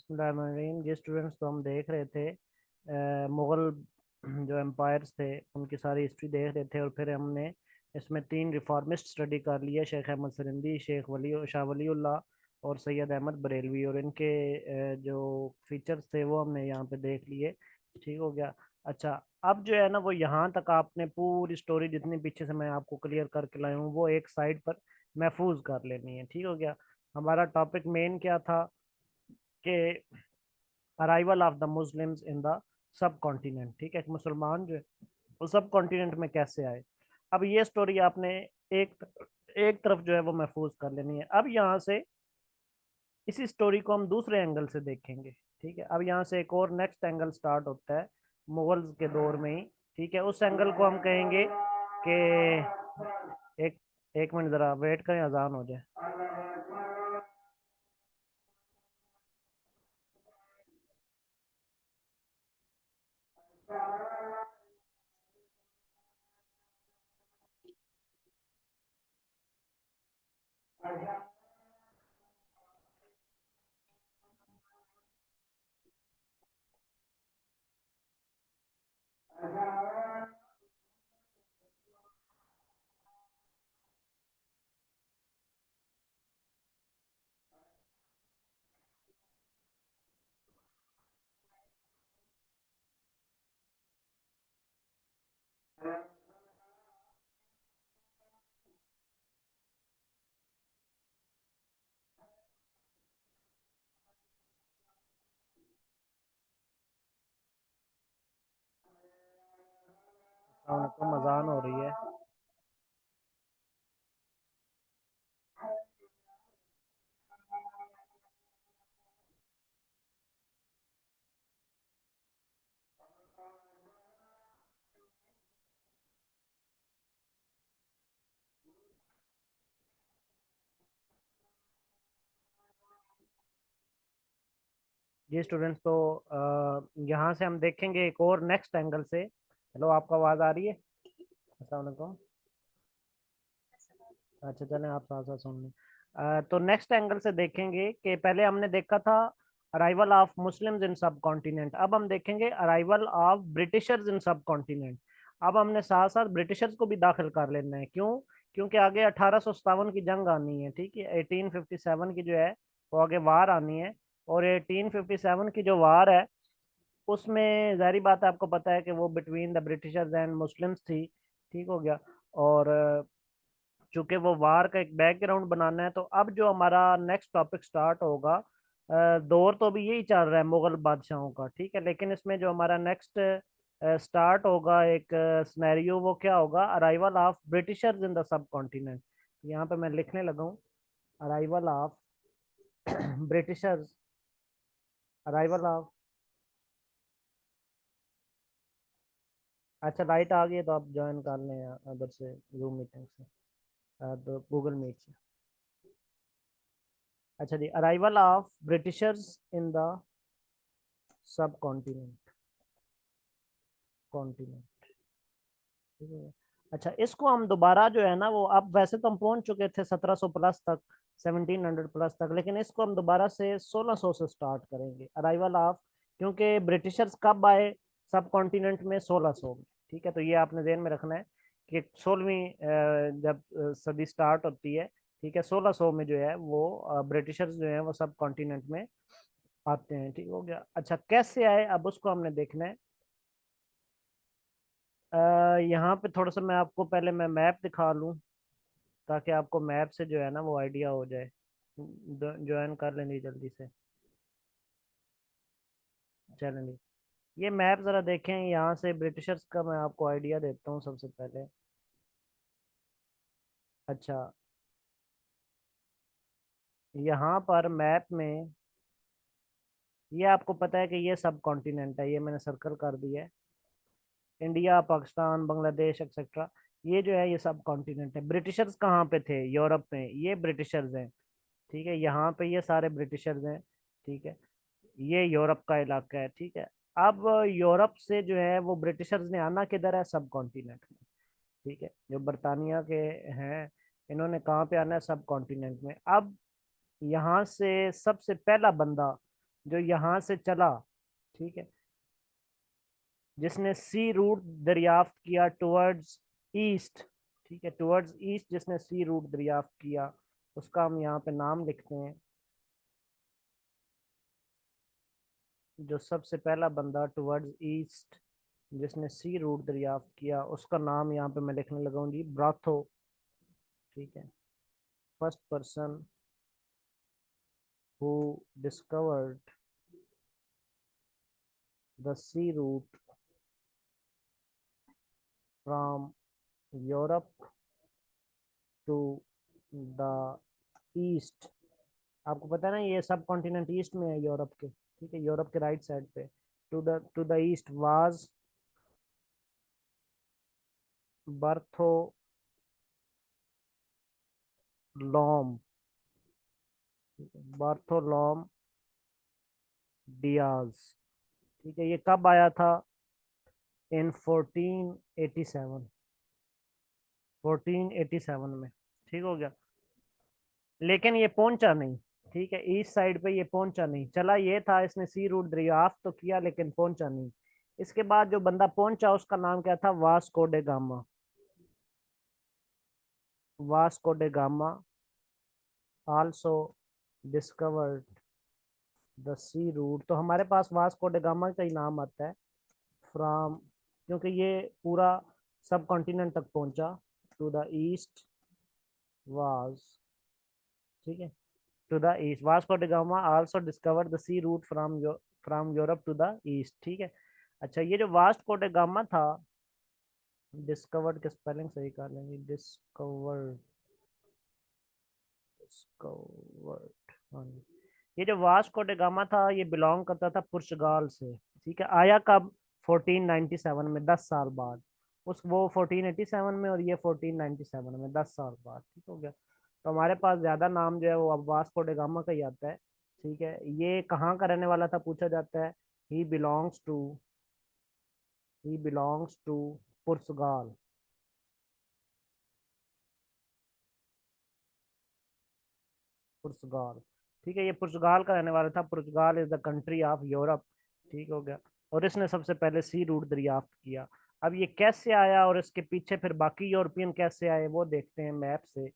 बिस्मिल्लाहिर्रहमानिर्रहीम। जिस स्टूडेंट्स को हम देख रहे थे मुग़ल जो एम्पायर्स थे उनकी सारी हिस्ट्री देख रहे थे, और फिर हमने इसमें तीन रिफॉर्मिस्ट स्टडी कर लिए, शेख अहमद सरिंदी, शेख वली शाह वलीउल्लाह और सैयद अहमद बरेलवी, और इनके जो फीचर्स थे वो हमने यहाँ पे देख लिए। ठीक हो गया। अच्छा, अब जो है ना वो यहाँ तक आपने पूरी स्टोरी जितनी पीछे से मैं आपको क्लियर करके लाया हूँ वो एक साइड पर महफूज कर लेनी है। ठीक हो गया। हमारा टॉपिक मेन क्या था कि arrival of the Muslims in the सब कॉन्टिनेंट। ठीक है, कि मुसलमान जो है वो सब कॉन्टिनेंट में कैसे आए। अब ये स्टोरी आपने एक एक तरफ जो है वो महफूज कर लेनी है। अब यहाँ से इसी स्टोरी को हम दूसरे एंगल से देखेंगे। ठीक है, अब यहाँ से एक और नेक्स्ट एंगल स्टार्ट होता है मुगल्स के दौर में ही। ठीक है, उस एंगल को हम कहेंगे कि एक एक मिनट ज़रा वेट करें, अजान हो जाए। तो अजान हो रही है। जी स्टूडेंट्स, तो यहाँ से हम देखेंगे एक और नेक्स्ट एंगल से। हेलो, आपको आवाज़ आ रही है? अस्सलाम वालेकुम। अच्छा, चलें आप साथ साथ सुन लें। तो नेक्स्ट एंगल से देखेंगे कि पहले हमने देखा था अराइवल ऑफ मुस्लिम्स इन सब कॉन्टिनेंट, अब हम देखेंगे अराइवल ऑफ ब्रिटिशर्स इन सब कॉन्टिनेंट। अब हमने साथ साथ ब्रिटिशर्स को भी दाखिल कर लेना है। क्यों? क्योंकि आगे 1857 की जंग आनी है। ठीक है, 1857 की जो है वो आगे वार आनी है, और 1857 की जो वार है उसमें जाहिर बात है, आपको पता है कि वो between the Britishers and Muslims थी। ठीक हो गया। और चूंकि वो वार का एक बैकग्राउंड बनाना है, तो अब जो हमारा नेक्स्ट टॉपिक स्टार्ट होगा, दौर तो अभी यही चल रहा है मुगल बादशाहों का। ठीक है, लेकिन इसमें जो हमारा नेक्स्ट स्टार्ट होगा एक सिनेरियो, वो क्या होगा? Arrival of Britishers in the सब कॉन्टिनेंट। यहाँ पे मैं लिखने लगा हूँ, arrival of Britishers, arrival of. अच्छा, लाइट आ गई है तो आप ज्वाइन कर लें उधर से, जूम मीटिंग से, तो गूगल मीट से। अच्छा जी, arrival of Britishers in the subcontinent, continent. ठीक है। अच्छा, इसको हम दोबारा जो है ना वो, अब वैसे तो हम पहुंच चुके थे 1700 प्लस तक, 1700 प्लस तक, लेकिन इसको हम दोबारा से 1600 से स्टार्ट करेंगे अराइवल ऑफ, क्योंकि ब्रिटिशर्स कब आए सब कॉन्टिनेंट में? 1600 में। ठीक है, तो ये आपने ध्यान में रखना है कि 16वीं जब सदी स्टार्ट होती है, ठीक है, 1600 में जो है वो ब्रिटिशर्स जो है वो सब कॉन्टिनेंट में आते हैं। ठीक हो गया। अच्छा, कैसे आए अब उसको हमने देखना है। यहाँ पे थोड़ा सा मैं आपको पहले मैं मैप दिखा लूँ, ताकि आपको मैप से जो है ना वो आइडिया हो जाए। ज्वाइन कर लेंगे जल्दी से, चलेंगे। ये मैप ज़रा देखें, यहाँ से ब्रिटिशर्स का मैं आपको आइडिया देता हूँ सबसे पहले। अच्छा, यहाँ पर मैप में ये आपको पता है कि ये सब कॉन्टिनेंट है, ये मैंने सर्कल कर दिया है, इंडिया, पाकिस्तान, बांग्लादेश एक्सेट्रा। ये जो है ये सब कॉन्टिनेंट है। ब्रिटिशर्स कहाँ पे थे? यूरोप में, ये ब्रिटिशर्स हैं। ठीक है, यहाँ पे ये सारे ब्रिटिशर्स हैं। ठीक है, ये यूरोप का इलाका है। ठीक है, अब यूरोप से जो है वो ब्रिटिशर्स ने आना किधर है? सब कॉन्टिनेंट में। ठीक है, जो बरतानिया के हैं, इन्होंने कहाँ पे आना है? सब कॉन्टिनेंट में। अब यहाँ से सबसे पहला बंदा जो यहाँ से चला, ठीक है, जिसने सी रूट दरियाफ्त किया टुवर्ड्स ईस्ट, ठीक है, टुवर्ड्स ईस्ट जिसने सी रूट दरियाफ्त किया, उसका हम यहाँ पे नाम लिखते हैं। जो सबसे पहला बंदा टुवर्ड्स ईस्ट जिसने सी रूट दरियाफ्त किया, उसका नाम यहाँ पे मैं लिखने लगा हूँ जी ब्राथो, ठीक है। First person who discovered the sea route from Europe to the east. आपको पता है ना ये सब कॉन्टिनेंट ईस्ट में है यूरोप के, ठीक है, यूरोप के राइट साइड पे। To the east was Bartholomew, Bartholomew Dias, ठीक है। ये कब आया था? इन 1487, 1487 में, ठीक हो गया। लेकिन ये पहुंचा नहीं, ठीक है, ईस्ट साइड पे ये पहुंचा नहीं, चला ये था, इसने सी रूट दरियाफ्त तो किया लेकिन पहुंचा नहीं। इसके बाद जो बंदा पहुंचा उसका नाम क्या था? Vasco da Gama. Vasco da Gama also discovered the sea route. तो हमारे पास वास्को डे गामा का ही नाम आता है फ्रॉम, क्योंकि ये पूरा सब कॉन्टिनेंट तक पहुंचा। टू द ईस्ट वाज, ठीक है, to the east Vasco da Gama also discovered the sea route from Europe to the east, ठीक है। अच्छा, ये जो वास्को ड गामा था, डिस्कवर्ड के स्पेलिंग सही कर लेंगे, डिस्कवर्ड, डिस्कवर्ड, हाँ जी। ये जो वास्को ड गामा था ये बिलोंग करता था पुर्तगाल से, ठीक है। आया कब? 1497 में, 10 साल बाद। उस वो 1487 में और ये 1497 में, 10 साल बाद, ठीक हो गया। तो हमारे पास ज्यादा नाम जो है वो अब वास्को ड गामा का ही आता है, ठीक है। ये कहाँ का रहने वाला था पूछा जाता है। He belongs to, he belongs to Portugal, Portugal, ठीक है। ये पुर्तगाल का रहने वाला था। Portugal is the country of Europe, ठीक हो गया। और इसने सबसे पहले सी रूट दरियाफ्त किया। अब ये कैसे आया और इसके पीछे फिर बाकी यूरोपियन कैसे आए वो देखते हैं मैप से,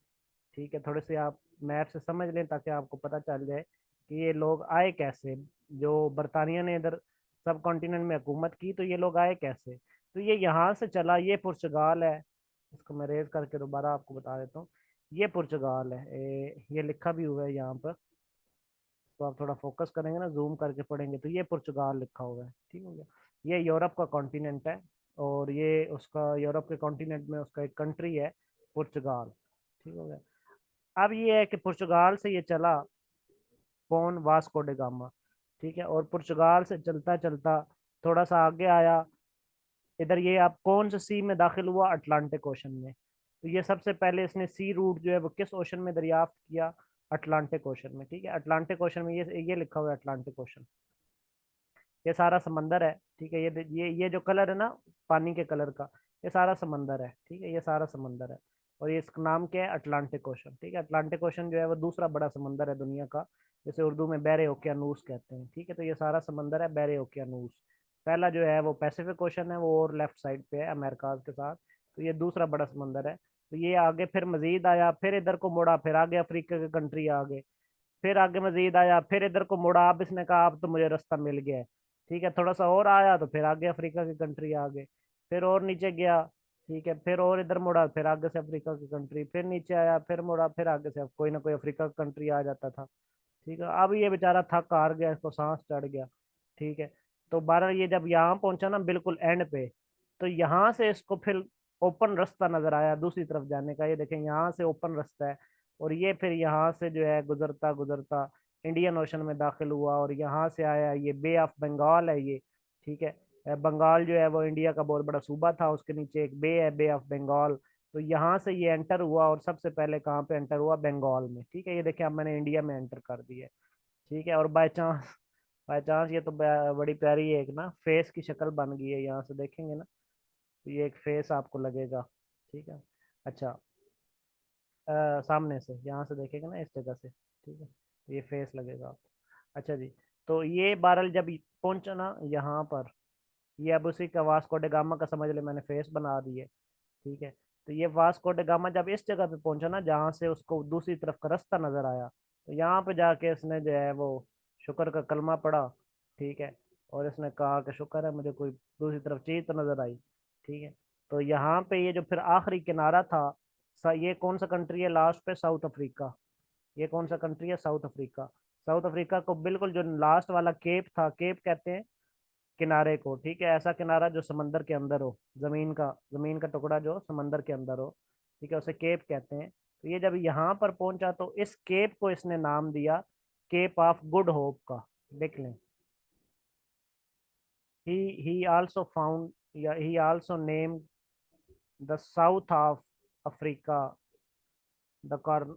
ठीक है। थोड़े से आप मैप से समझ लें ताकि आपको पता चल जाए कि ये लोग आए कैसे। जो बरतानिया ने इधर सब कॉन्टिनेंट में हुकूमत की, तो ये लोग आए कैसे? तो ये यहाँ से चला, ये पुर्तगाल है। इसको मैं रेज करके दोबारा आपको बता देता हूँ। ये पुर्तगाल है, ये लिखा भी हुआ है यहाँ पर। तो आप थोड़ा फोकस करेंगे ना, जूम करके पढ़ेंगे तो ये पुर्तगाल लिखा हुआ है, ठीक हो गया। ये यूरोप का कॉन्टिनेंट है, और ये उसका यूरोप के कॉन्टिनेंट में उसका एक कंट्री है, पुर्तगाल, ठीक हो गया। अब ये है कि पुर्तगाल से ये चला कौन? वास्को डे गामा, ठीक है। और पुर्तगाल से चलता चलता थोड़ा सा आगे आया, इधर ये आप कौन से सी में दाखिल हुआ? अटलांटिक ओशन में। तो ये सबसे पहले इसने सी रूट जो है वो किस ओशन में दरियाफ्त किया? अटलांटिक ओशन में, ठीक है। अटलांटिक ओशन में ये लिखा हुआ है अटलांटिक ओशन। ये सारा समंदर है, ठीक है। ये जो कलर है ना पानी के कलर का, ये सारा समंदर है, ठीक है, ये सारा समंदर है। और ये इसका नाम क्या है? अटलांटिक ओशन, ठीक है। अटलांटिक ओशन जो है वो दूसरा बड़ा समंदर है दुनिया का, जैसे उर्दू में बहरे ओकियानूस कहते हैं, ठीक है। तो ये सारा समंदर है बहरे ओकियानूस। पहला जो है वो पैसिफिक ओशन है, वो और लेफ्ट साइड पे है अमेरिका के साथ। तो ये दूसरा बड़ा समंदर है। तो ये आगे फिर मजीद आया, फिर इधर को मुड़ा, फिर आगे अफ्रीका के कंट्री आ गए, फिर आगे मजीद आया, फिर इधर को मुड़ा। अब इसने कहा अब तो मुझे रास्ता मिल गया है, ठीक है। थोड़ा सा और आया तो फिर आगे अफ्रीका की कंट्री आ गए, फिर और नीचे गया, ठीक है, फिर और इधर मुड़ा, फिर आगे से अफ्रीका की कंट्री, फिर नीचे आया, फिर मुड़ा, फिर आगे से अब कोई ना कोई अफ्रीका की कंट्री आ जाता था, ठीक है। अब ये बेचारा थक हार गया, इसको सांस चढ़ गया, ठीक है। तो 12 ये जब यहाँ पहुंचा ना बिल्कुल एंड पे, तो यहाँ से इसको फिर ओपन रास्ता नजर आया दूसरी तरफ जाने का। ये देखें यहाँ से ओपन रास्ता है, और ये फिर यहाँ से जो है गुजरता गुजरता इंडियन ओशन में दाखिल हुआ, और यहाँ से आया, ये बे ऑफ बंगाल है ये, ठीक है। बंगाल जो है वो इंडिया का बहुत बड़ा सूबा था, उसके नीचे एक बे है, बे ऑफ बंगाल। तो यहाँ से ये एंटर हुआ, और सबसे पहले कहाँ पे एंटर हुआ? बंगाल में, ठीक है। ये देखिए अब मैंने इंडिया में एंटर कर दिया है, ठीक है। और बाय चांस, बाय चांस ये तो बड़ी प्यारी एक ना फेस की शक्ल बन गई है, यहाँ से देखेंगे ना तो ये एक फेस आपको लगेगा, ठीक है। अच्छा, सामने से यहाँ से देखेंगे ना इस जगह से, ठीक है, ये फेस लगेगा आपको। अच्छा जी, तो ये बहरहाल जब पहुंचा ना यहाँ पर, ये अब उसी का वास्को ड गामा का समझ ले, मैंने फेस बना दी है, ठीक है। तो ये वास्को ड गामा जब इस जगह पे पहुंचा ना जहाँ से उसको दूसरी तरफ का रास्ता नजर आया, तो यहाँ पे जाके इसने जो है वो शुक्र का कलमा पढ़ा, ठीक है। और इसने कहा कि शुक्र है मुझे कोई दूसरी तरफ चीज तो नजर आई, ठीक है। तो यहाँ पे ये जो फिर आखिरी किनारा था, ये कौन सा कंट्री है लास्ट पे? South Africa. ये कौन सा कंट्री है? South Africa. साउथ अफ्रीका को बिल्कुल जो लास्ट वाला केप था, केप कहते हैं किनारे को, ठीक है। ऐसा किनारा जो समंदर के अंदर हो, जमीन का टुकड़ा जो समंदर के अंदर हो, ठीक है, उसे केप कहते हैं। तो ये जब यहाँ पर पहुंचा तो इस केप को इसने नाम दिया केप ऑफ गुड होप का। देख लें, ही आल्सो फाउंड, या he also name the south of Africa the corn,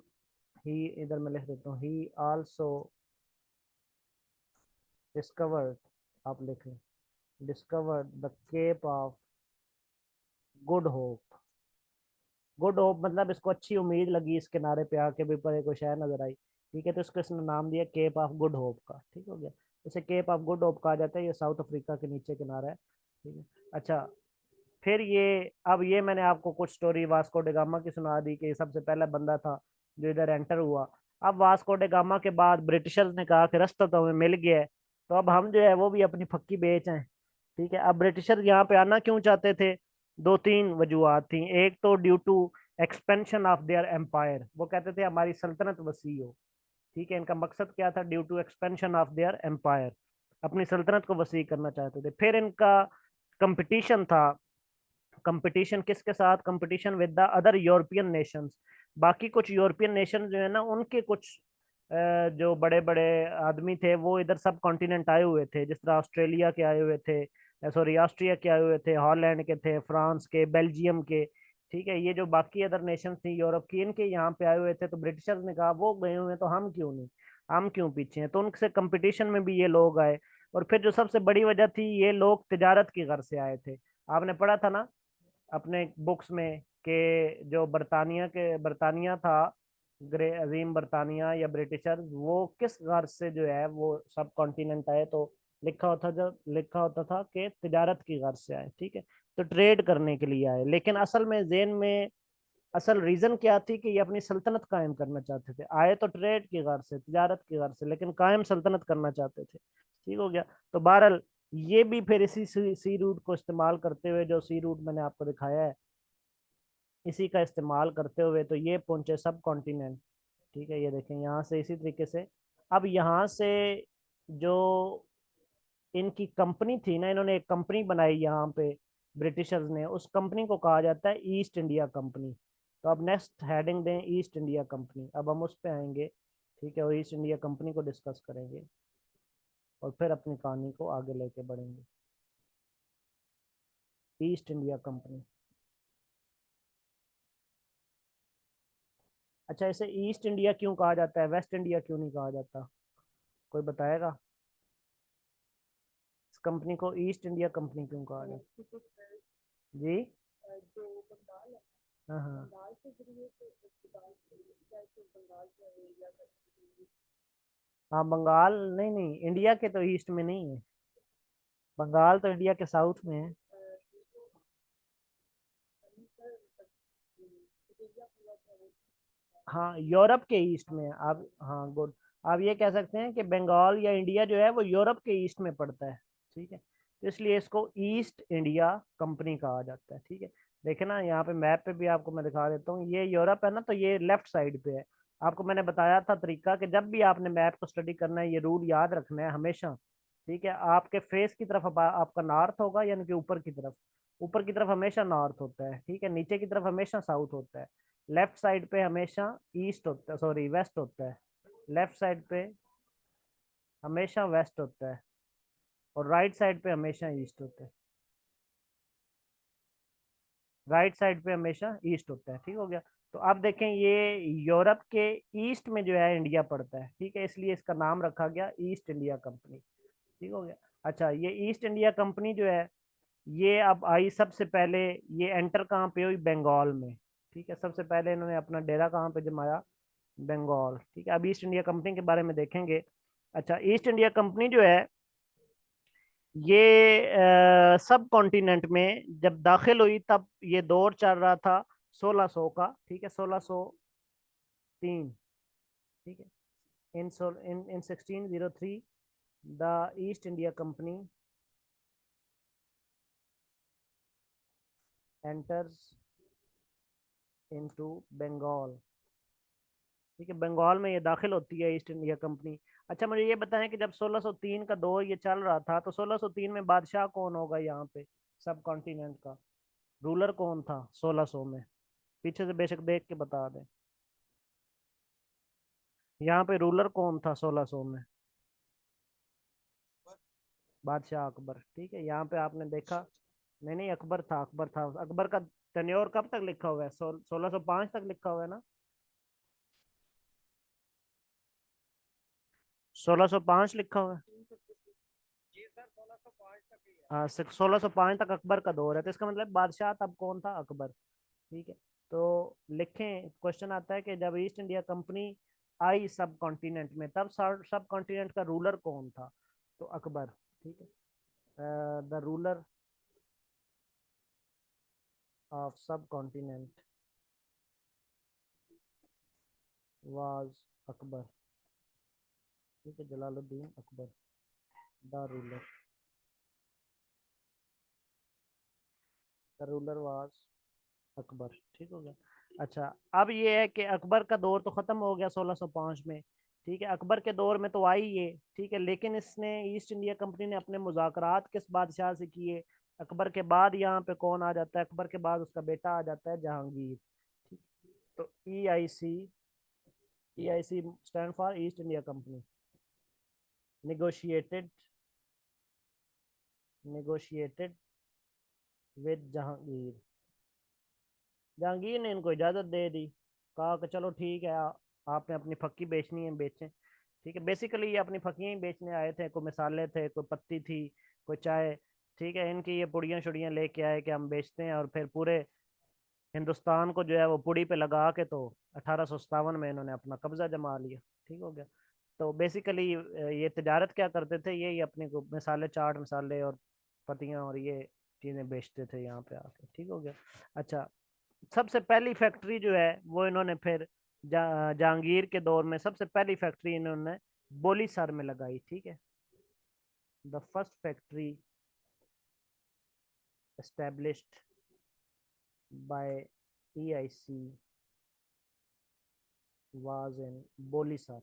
he, इधर मैं लिख देता हूँ, ही आल्सो डिस्कवर्ड, आप लिखें, discovered the Cape of Good Hope. Good Hope मतलब इसको अच्छी उम्मीद लगी इस किनारे पे आके भी, पर कोई शहर नजर आई, ठीक है। तो इसको इसने नाम दिया केप ऑफ गुड होप का, ठीक हो गया। इसे केप ऑफ गुड होप कहा जाता है, ये साउथ अफ्रीका के नीचे किनारा है, ठीक है। अच्छा, फिर ये, अब ये मैंने आपको कुछ स्टोरी वास्को ड गामा की सुना दी कि ये सबसे पहला बंदा था जो इधर एंटर हुआ। अब वास्को ड गामा के बाद ब्रिटिशर्स ने कहा कि रास्ता तो हमें मिल गया है, तो अब हम जो है वो भी अपनी फक्की बेच हैं, ठीक है। अब ब्रिटिशर यहाँ पे आना क्यों चाहते थे? दो तीन वजूहत थी। एक तो due to expansion of their empire, वो कहते थे हमारी सल्तनत वसी हो, ठीक है। इनका मकसद क्या था? Due to expansion of their empire, अपनी सल्तनत को वसी करना चाहते थे। फिर इनका कंपटीशन था। कंपटीशन किसके साथ? Competition with the other European Nations. बाकी कुछ यूरोपियन नेशन जो है ना, उनके कुछ जो बड़े बड़े आदमी थे वो इधर सब कॉन्टिनेंट आए हुए थे, जिस तरह ऑस्ट्रेलिया के आए हुए थे, सॉरी ऑस्ट्रिया के आए हुए थे, हॉलैंड के थे, फ्रांस के, बेल्जियम के, ठीक है। ये जो बाकी अदर नेशन थी यूरोप की, इनके यहाँ पे आए हुए थे। तो ब्रिटिशर्स ने कहा वो गए हुए हैं तो हम क्यों नहीं, हम क्यों पीछे हैं? तो उनसे कंपटीशन में भी ये लोग आए। और फिर जो सबसे बड़ी वजह थी, ये लोग तिजारत की गर्ज से आए थे। आपने पढ़ा था ना अपने बुक्स में कि जो बरतानिया था, ग्रे अजीम बरतानिया या ब्रिटिशर, वो किस गर्ज से जो है वो सब कॉन्टिनेंट आए? तो लिखा होता था कि तिजारत की गर्ज से आए, ठीक है। तो ट्रेड करने के लिए आए, लेकिन असल में जेन में असल रीजन क्या थी कि ये अपनी सल्तनत कायम करना चाहते थे। आए तो ट्रेड की गर्ज से, तिजारत की गर्ज से, लेकिन कायम सल्तनत करना चाहते थे, ठीक हो गया। तो बहरहाल ये भी फिर इसी सी रूट को इस्तेमाल करते हुए, जो सी रूट मैंने आपको दिखाया है, इसी का इस्तेमाल करते हुए तो ये पहुंचे सब कॉन्टिनेंट, ठीक है। ये देखें यहाँ से इसी तरीके से। अब यहाँ से जो इनकी कंपनी थी ना, इन्होंने एक कंपनी बनाई यहाँ पे ब्रिटिशर्स ने, उस कंपनी को कहा जाता है ईस्ट इंडिया कंपनी। तो अब नेक्स्ट हेडिंग दें ईस्ट इंडिया कंपनी, अब हम उस पे आएंगे, ठीक है, और ईस्ट इंडिया कंपनी को डिस्कस करेंगे और फिर अपनी कहानी को आगे लेके बढ़ेंगे। East India company. अच्छा, इसे ईस्ट इंडिया क्यों कहा जाता है, वेस्ट इंडिया क्यों नहीं कहा जाता? कोई बताएगा इस कंपनी को ईस्ट इंडिया कंपनी क्यों कहा जाता जी? हाँ हाँ। हाँ बंगाल, नहीं नहीं, इंडिया के तो ईस्ट में नहीं है, बंगाल तो इंडिया के साउथ में है। हाँ यूरोप के ईस्ट में है। आप, हाँ गुड, आप ये कह सकते हैं कि बंगाल या इंडिया जो है वो यूरोप के ईस्ट में पड़ता है, ठीक है। तो इसलिए इसको ईस्ट इंडिया कंपनी कहा जाता है, ठीक है। देखे ना यहाँ पे मैप पे भी आपको मैं दिखा देता हूँ, ये यूरोप है ना, तो ये लेफ्ट साइड पे है। आपको मैंने बताया था तरीका कि जब भी आपने मैप को स्टडी करना है, ये रूल याद रखना है हमेशा, ठीक है। आपके फेस की तरफ आपका नॉर्थ होगा, यानी कि ऊपर की तरफ हमेशा नॉर्थ होता है, ठीक है। नीचे की तरफ हमेशा साउथ होता है। लेफ्ट साइड पे हमेशा ईस्ट होता है, सॉरी वेस्ट होता है। लेफ्ट साइड पे हमेशा वेस्ट होता है, और राइट साइड पे हमेशा ईस्ट होता है। राइट साइड पे हमेशा ईस्ट होता है, ठीक हो गया। तो अब देखें, ये यूरोप के ईस्ट में जो है इंडिया पड़ता है, ठीक है, इसलिए इसका नाम रखा गया ईस्ट इंडिया कंपनी, ठीक हो गया। अच्छा, ये ईस्ट इंडिया कंपनी जो है, ये अब आई सबसे पहले, ये एंटर कहाँ पे हुई? बंगाल में, ठीक है। सबसे पहले इन्होंने अपना डेरा कहाँ पे जमाया? बंगाल, ठीक है। अब ईस्ट इंडिया कंपनी के बारे में देखेंगे अच्छा, ईस्ट इंडिया कंपनी जो है ये सब कॉन्टिनेंट में जब दाखिल हुई तब ये दौर चल रहा था 1600 का, ठीक है, 1603, ठीक है। In 1603 the East India Company enters into Bengal, ठीक है, बंगाल में ये दाखिल होती है ईस्ट इंडिया कंपनी। अच्छा, मुझे ये बताएं कि जब 1603 का दौर ये चल रहा था तो 1603 में बादशाह कौन होगा यहाँ पे सब कॉन्टिनेंट का, रूलर कौन था 1600 में? पीछे से बेशक देख के बता दें, यहाँ पे रूलर कौन था 1600 में? बादशाह अकबर, ठीक है। यहाँ पे आपने देखा, नहीं नहीं, अकबर था, अकबर था। अकबर का टेन्योर कब तक लिखा हुआ है? 1605 तक लिखा हुआ है ना? 1605 लिखा हुआ है। हाँ, 1605 तक अकबर का दौर है, तो इसका मतलब बादशाह तब कौन था? अकबर, ठीक है। तो लिखें, क्वेश्चन आता है कि जब ईस्ट इंडिया कंपनी आई सब कॉन्टिनेंट में तब सब कॉन्टिनेंट का रूलर कौन था? तो अकबर, ठीक है। द रूलर ऑफ सब कॉन्टिनेंट वाज अकबर, ठीक है, Jalaluddin Akbar, the ruler, the ruler was Akbar, ठीक हो गया। अच्छा, अब ये है कि अकबर का दौर तो खत्म हो गया 1605 में, ठीक है, अकबर के दौर में तो आई ये, ठीक है, लेकिन इसने ईस्ट इंडिया कंपनी ने अपने मुज़ाकरात किस बादशाह से किए? अकबर के बाद यहाँ पे कौन आ जाता है? अकबर के बाद उसका बेटा आ जाता है जहांगीर, ठीक। तो E I C stand for East India Company, negotiated negotiated with Jahangir. Jahangir ने इनको इजाज़त दे दी, कहा कि चलो ठीक है, आपने अपनी फक्की बेचनी है बेचें, ठीक है। बेसिकली ये अपनी फक्कियाँ ही बेचने आए थे, कोई मसाले थे, कोई पत्ती थी, कोई चाय, ठीक है। इनकी ये पुड़ियाँ शुड़ियाँ लेके आए कि हम बेचते हैं, और फिर पूरे हिंदुस्तान को जो है वो पुड़ी पे लगा के तो 1857 में इन्होंने अपना कब्जा जमा लिया, ठीक हो गया। तो बेसिकली ये तजारत क्या करते थे, यही अपने को मसाले, चाट मसाले और पत्तियाँ और ये चीज़ें बेचते थे यहाँ पे आके, ठीक हो गया। अच्छा, सबसे पहली फैक्ट्री जो है वो इन्होंने फिर जहांगीर के दौर में सबसे पहली फैक्ट्री इन्होंने बोलीसर में लगाई, ठीक है। The first factory established by EIC was in Balasore,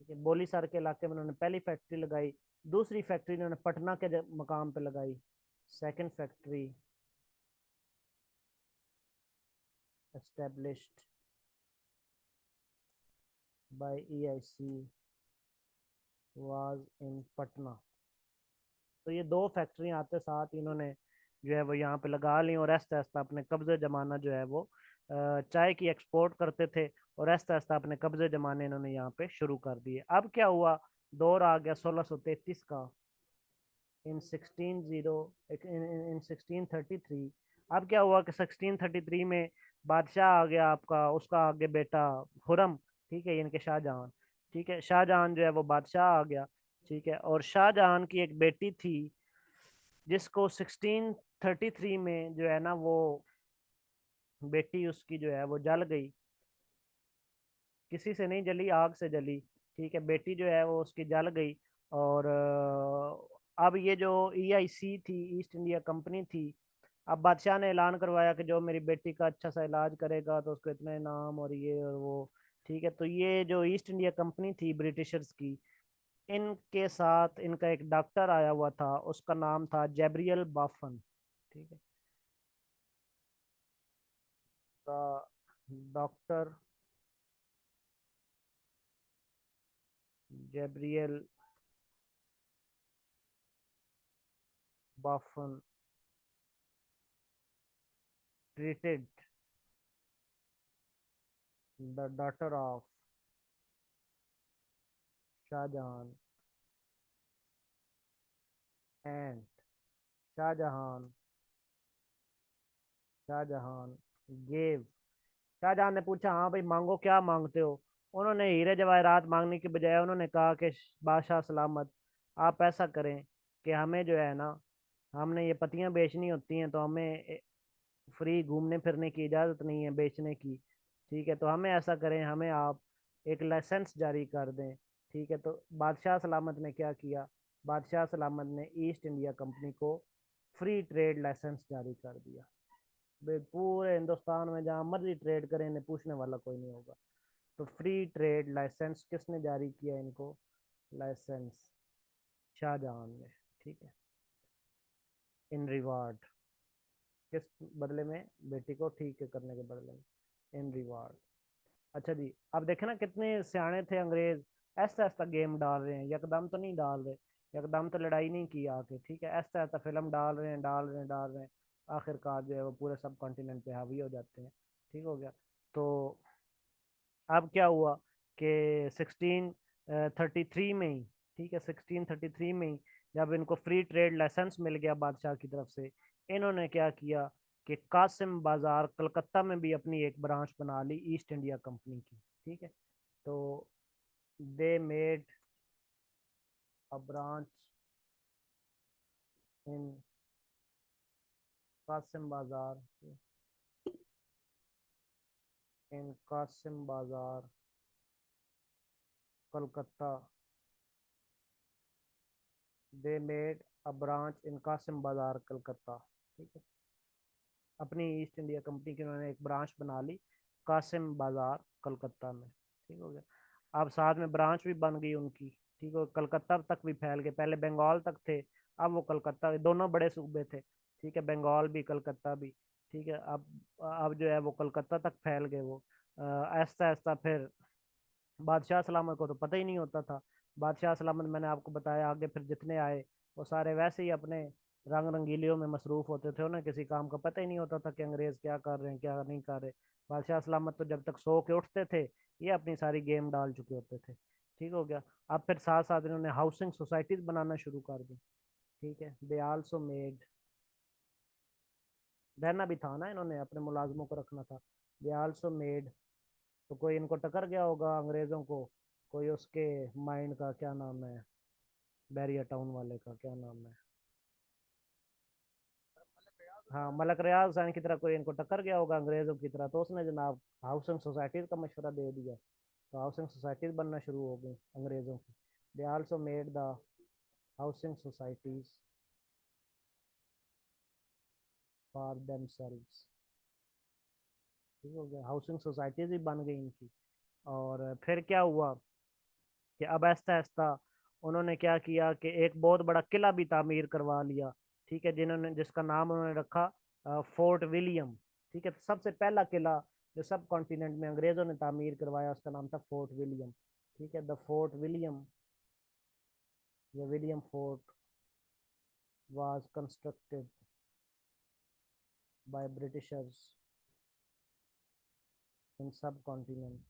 ठीक है। बोलीसर के इलाके में उन्होंने पहली फैक्ट्री लगाई। दूसरी फैक्ट्री इन्होंने पटना के मकाम पे लगाई, second factory established by EIC was इन पटना। तो ये दो फैक्ट्रियां आते साथ इन्होंने जो है वो यहाँ पे लगा ली, और ऐसा ऐसा अपने कब्जे जमाना जो है वो चाय की एक्सपोर्ट करते थे, और ऐसा ऐसा अपने कब्जे जमाने इन्होंने यहाँ पे शुरू कर दिए। अब क्या हुआ, दौर आ गया 1633 का, इन 1633। अब क्या हुआ कि 1633 में बादशाह आ गया आपका, उसका आगे बेटा खुरम, ठीक है, इनके शाहजहां, ठीक है, शाहजहां जो है वो बादशाह आ गया, ठीक है। और शाहजहां की एक बेटी थी जिसको 1633 में जो है ना वो बेटी उसकी जो है वो जल गई, किसी से नहीं जली, आग से जली, ठीक है, बेटी जो है वो उसकी जल गई। और अब ये जो EIC थी, ईस्ट इंडिया कंपनी थी, अब बादशाह ने ऐलान करवाया कि जो मेरी बेटी का अच्छा सा इलाज करेगा तो उसको इतने इनाम और ये और वो, ठीक है। तो ये जो ईस्ट इंडिया कंपनी थी ब्रिटिशर्स की, इनके साथ इनका एक डॉक्टर आया हुआ था, उसका नाम था जैब्रियल बाफन, ठीक है। Doctor Gabriel Boughton treated the daughter of Shahjahan, and Shahjahan Shahjahan gave, Shahjahan ने पूछा हाँ भाई मांगो, क्या मांगते हो? उन्होंने हीरे जवाहरात मांगने की बजाय उन्होंने कहा कि बादशाह सलामत, आप ऐसा करें कि हमें जो है ना, हमने ये पत्तियां बेचनी होती हैं तो हमें फ्री घूमने फिरने की इजाज़त नहीं है बेचने की। ठीक है, तो हमें ऐसा करें, हमें आप एक लाइसेंस जारी कर दें। ठीक है, तो बादशाह सलामत ने क्या किया, बादशाह सलामत ने ईस्ट इंडिया कंपनी को फ्री ट्रेड लाइसेंस जारी कर दिया। भाई पूरे हिंदुस्तान में जहाँ मर्जी ट्रेड करें, इन्हें पूछने वाला कोई नहीं होगा। तो फ्री ट्रेड लाइसेंस किसने जारी किया इनको, लाइसेंस शाहजहां ने। ठीक है, इन रिवार्ड, किस बदले में, बेटी को ठीक करने के बदले में, इन रिवार्ड। अच्छा जी, अब देखे ना कितने सियाने थे अंग्रेज, ऐसा ऐसा गेम डाल रहे हैं, यकदम तो नहीं डाल रहे, यकदम तो लड़ाई नहीं की आके। ठीक है, ऐसा ऐसा फिल्म डाल रहे हैं, डाल रहे हैं, डाल रहे हैं, आखिरकार जो है वो पूरे सब कॉन्टिनेंट पे हावी हो जाते हैं। ठीक हो गया। तो अब क्या हुआ कि 1633 में ही, ठीक है, 1633 में ही जब इनको फ्री ट्रेड लाइसेंस मिल गया बादशाह की तरफ से, इन्होंने क्या किया कि कासिम बाजार कलकत्ता में भी अपनी एक ब्रांच बना ली ईस्ट इंडिया कंपनी की। ठीक है, तो they made a branch in Kasim Bazar, in Kasim Bazar Calcutta, they made a branch in Kasim Bazar Calcutta. ठीक है, अपनी ईस्ट इंडिया कंपनी की उन्होंने एक ब्रांच बना ली कासिम बाजार कलकत्ता में। ठीक हो गया, अब साथ में ब्रांच भी बन गई उनकी। ठीक हो, कलकत्ता तक भी फैल गए, पहले बंगाल तक थे, अब वो कलकत्ता, दोनों बड़े सूबे थे। ठीक है, बंगाल भी कलकत्ता भी। ठीक है, अब जो है वो कलकत्ता तक फैल गए वो। ऐसा ऐसा फिर बादशाह सलामत को तो पता ही नहीं होता था। बादशाह सलामत मैंने आपको बताया, आगे फिर जितने आए वो सारे वैसे ही अपने रंग रंगीलियों में मसरूफ होते थे, उन्हें किसी काम का पता ही नहीं होता था कि अंग्रेज क्या कर रहे हैं क्या नहीं कर रहे। बादशाह सलामत तो जब तक सो के उठते थे ये अपनी सारी गेम डाल चुके होते थे। ठीक हो गया, अब फिर साथ साथ इन्होंने हाउसिंग सोसाइटीज बनाना शुरू कर दी। ठीक है, दे आल्सो मेड, रहना भी था ना, इन्होंने अपने मुलाजमों को रखना था। दे आल्सो मेड, तो कोई इनको टकर गया होगा अंग्रेजों को, कोई उसके माइंड का क्या नाम है, बैरिया टाउन वाले का क्या नाम है, हाँ मलक रियाज हुसैन की तरह कोई इनको टक्कर गया होगा अंग्रेजों की तरह, तो उसने जनाब हाउसिंग सोसाइटीज का मशवरा दे दिया। तो हाउसिंग सोसाइटीज बनना शुरू हो गई अंग्रेजों की। They also made the housing societies for themselves. ठीक हो गया, हाउसिंग सोसाइटीज ही बन गई इनकी। और फिर क्या हुआ कि अब आहिस्ता आहिस्ता उन्होंने क्या किया कि एक बहुत बड़ा किला भी तामीर करवा लिया। ठीक है, जिन्होंने जिसका नाम उन्होंने रखा फोर्ट विलियम। ठीक है, तो सबसे पहला किला जो सब कॉन्टिनेंट में अंग्रेजों ने तामीर करवाया उसका नाम था फोर्ट विलियम। ठीक है, द फोर्ट विलियम या William Fort was constructed by Britishers in subcontinent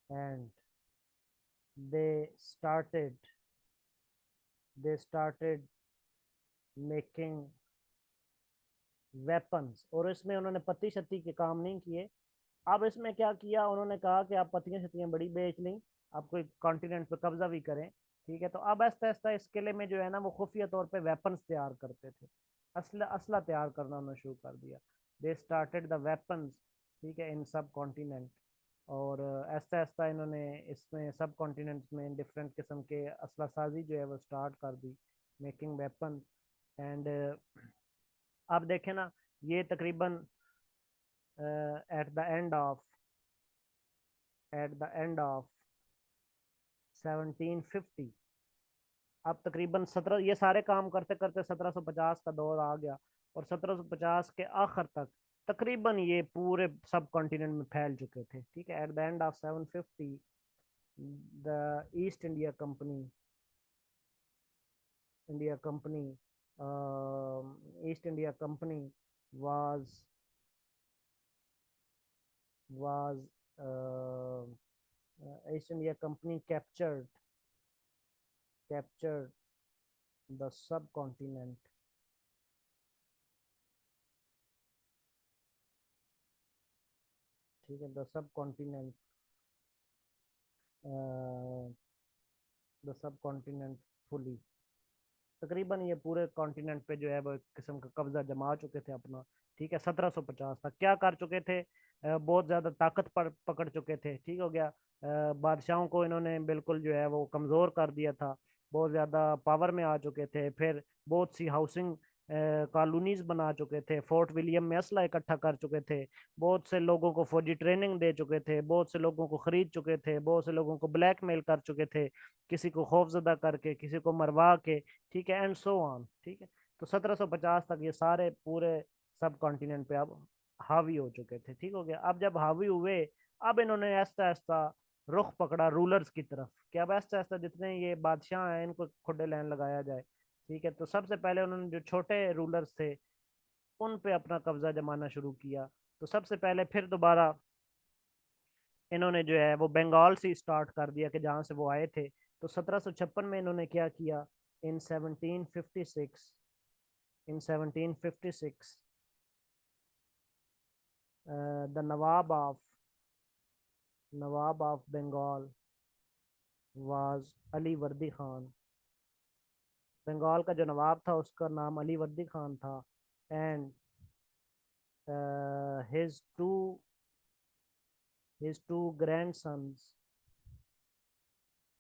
and they started they started making weapons. और इसमें उन्होंने पत्ती शत्ती के काम नहीं किए। अब इसमें क्या किया, उन्होंने कहा कि आप पत्तियां शत्तियां बड़ी बेच लें, आप कोई कॉन्टिनेंट पे कब्जा भी करें। ठीक है, तो अब आहिस्ता आहिस्ता इस किले में जो है ना वो खुफिया तौर पे वेपन्स तैयार करते थे, असला असला तैयार करना उन्होंने शुरू कर दिया। They started the weapons. ठीक है, इन सब कॉन्टिनेंट। और ऐसा ऐसा इन्होंने इसमें सब कॉन्टिनेंट्स में डिफरेंट किस्म के असला साजी जो है वो स्टार्ट कर दी, मेकिंग वेपन। एंड अब देखें ना, ये तकरीबन at the end of at the end of 1750, अब तकरीबन 17, ये सारे काम करते करते 1750 का दौर आ गया। और 1750 के आखिर तक तकरीबन ये पूरे सब कॉन्टिनेंट में फैल चुके थे। ठीक है, at the end of 750 the East India company east India company was was East India Company captured the subcontinent। ठीक है, the sub continent, the sub continent fully, तकरीबन ये पूरे कॉन्टिनेंट पे जो है वो एक किस्म का कब्जा जमा चुके थे अपना। ठीक है, 1750 तक क्या कर चुके थे, बहुत ज्यादा ताकत पकड़ चुके थे। ठीक हो गया, बादशाहों को इन्होंने बिल्कुल जो है वो कमजोर कर दिया था, बहुत ज्यादा पावर में आ चुके थे। फिर बहुत सी हाउसिंग कॉलोनीज बना चुके थे, फोर्ट विलियम में असला इकट्ठा कर चुके थे, बहुत से लोगों को फौजी ट्रेनिंग दे चुके थे, बहुत से लोगों को खरीद चुके थे, बहुत से लोगों को ब्लैकमेल कर चुके थे, किसी को खौफजदा करके, किसी को मरवा के। ठीक है, एंड सो ऑन। ठीक है, तो 1750 तक ये सारे पूरे सब कॉन्टिनेंट पे अब हावी हो चुके थे। ठीक हो गया, अब जब हावी हुए, अब इन्होंने ऐसा ऐसा रुख पकड़ा रूलर्स की तरफ कि अब ऐसा ऐसा जितने ये बादशाह हैं इनको खुडे लैन लगाया जाए। ठीक है, तो सबसे पहले उन्होंने जो छोटे रूलर्स थे उन पे अपना कब्जा जमाना शुरू किया। तो सबसे पहले फिर दोबारा इन्होंने जो है वो बंगाल से स्टार्ट कर दिया कि जहाँ से वो आए थे। तो 1756 में इन्होंने क्या किया, इन 1756, in 1756 the Nawab of Bengal was Ali Vardi Khan। Bengal का जो नवाब था उसका नाम अली वर्दी खान था। And his two grandsons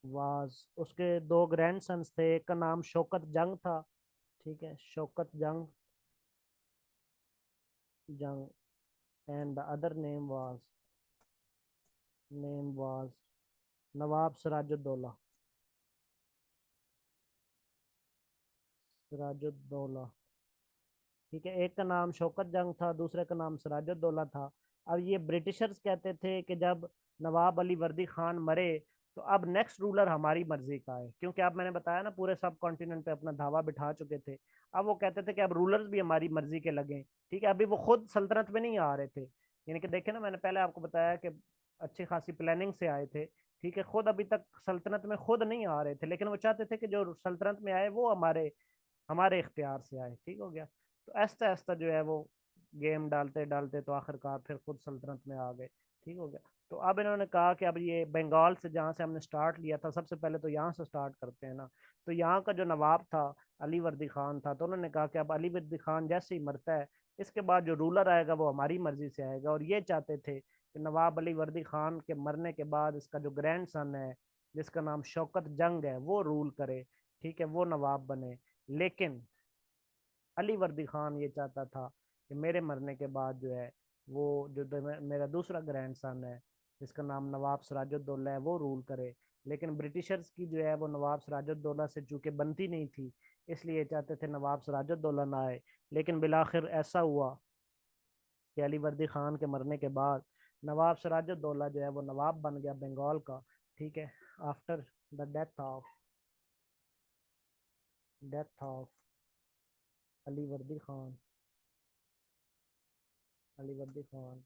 was, उसके दो ग्रैंडसन्स थे, एक का नाम शौकत जंग था। ठीक है, Shaukat Jang Jang, and the other name was Nawab Sirajuddaulah, Sirajuddaulah. ठीक है, एक का नाम शौकत जंग था, दूसरे का नाम सिराजुद्दौला था। अब ये ब्रिटिशर्स कहते थे कि जब नवाब अली वर्दी खान मरे तो अब नेक्स्ट रूलर हमारी मर्जी का है, क्योंकि अब मैंने बताया ना पूरे सब कॉन्टिनेंट पे अपना धावा बिठा चुके थे। अब वो कहते थे कि अब रूलर्स भी हमारी मर्जी के लगे। ठीक है, अभी वो खुद सल्तनत में नहीं आ रहे थे, यानी कि देखे ना, मैंने पहले आपको बताया कि अच्छी खासी प्लानिंग से आए थे। ठीक है, खुद अभी तक सल्तनत में खुद नहीं आ रहे थे, लेकिन वो चाहते थे कि जो सल्तनत में आए वो हमारे हमारे इख्तियार से आए। ठीक हो गया, तो ऐसा ऐसा जो है वो गेम डालते डालते तो आखिरकार फिर खुद सल्तनत में आ गए। ठीक हो गया, तो अब इन्होंने कहा कि अब ये बंगाल से जहाँ से हमने स्टार्ट लिया था, सबसे पहले तो यहाँ से स्टार्ट करते हैं ना। तो यहाँ का जो नवाब था अली वर्दी खान था, तो उन्होंने कहा कि अब अली वर्दी खान जैसे ही मरता है इसके बाद जो रूलर आएगा वो हमारी मर्जी से आएगा। और ये चाहते थे कि नवाब अली वर्दी खान के मरने के बाद इसका जो ग्रैंड सन है जिसका नाम शौकत जंग है वो रूल करे। ठीक है, वो नवाब बने। लेकिन अली वर्दी खान ये चाहता था कि मेरे मरने के बाद जो है वो जो मेरा दूसरा ग्रैंड सन है जिसका नाम नवाब सिराजुद्दौला है वो रूल करे। लेकिन ब्रिटिशर्स की जो है वो नवाब सिराजुद्दौला से चूंकि बनती नहीं थी, इसलिए चाहते थे नवाब सिराजुद्दौला ना आए। लेकिन बिलाखिर ऐसा हुआ कि अली वर्दी खान के मरने के बाद नवाब सिराजुद्दौला जो है वो नवाब बन गया बंगाल का। ठीक है, after the death of Ali वर्दी खान, अली वर्दी Khan,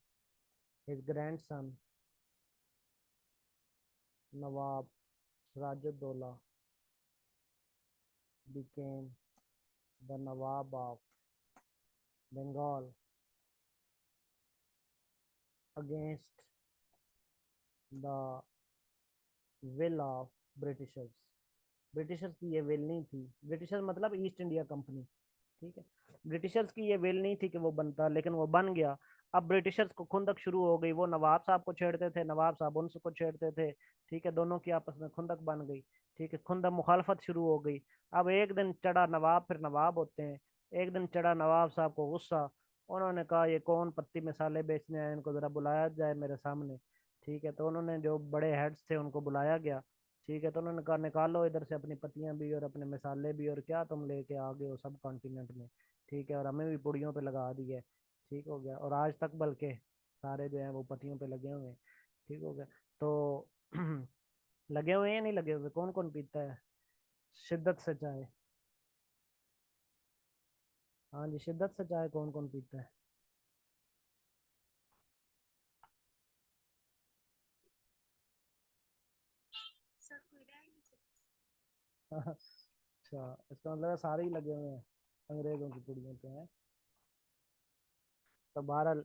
his grandson Nawab Sirajuddaulah became the Nawab of Bengal against the will of Britishers। Britishers की ये विल नहीं थी, ब्रिटिशर्स मतलब ईस्ट इंडिया कंपनी। ठीक है, ब्रिटिशर्स की ये विल नहीं थी कि वो बनता, लेकिन वो बन गया। अब ब्रिटिशर्स को खुंदक शुरू हो गई, वो नवाब साहब को छेड़ते थे, नवाब साहब उनको छेड़ते थे। ठीक है, दोनों की आपस में खुंदक बन गई। ठीक है, खुंदक मुखालफत शुरू हो गई। अब एक दिन चढ़ा नवाब, फिर नवाब होते हैं, एक दिन चढ़ा नवाब साहब को गुस्सा। उन्होंने कहा ये कौन पत्ती मसाले बेचने आए, इनको जरा बुलाया जाए मेरे सामने। ठीक है, तो उन्होंने जो बड़े हेड्स थे उनको बुलाया गया। ठीक है, तो उन्होंने कहा निकालो इधर से अपनी पत्तियां भी और अपने मसाले भी, और क्या तुम लेके आ गए हो सब कॉन्टिनेंट में। ठीक है, और हमें भी पुड़ियों पे लगा दी है। ठीक हो गया, और आज तक बल्कि सारे जो हैं वो पत्तियों पे लगे हुए हैं। ठीक हो गया, तो लगे हुए हैं, नहीं लगे हुए, कौन कौन पीता है शिद्दत से चाय? हाँ जी, शिद्दत से चाय कौन कौन पीता है? अच्छा, इसका मतलब है सारे ही लगे हुए हैं अंग्रेजों की पुड़ियों पे हैं। तो बहरहाल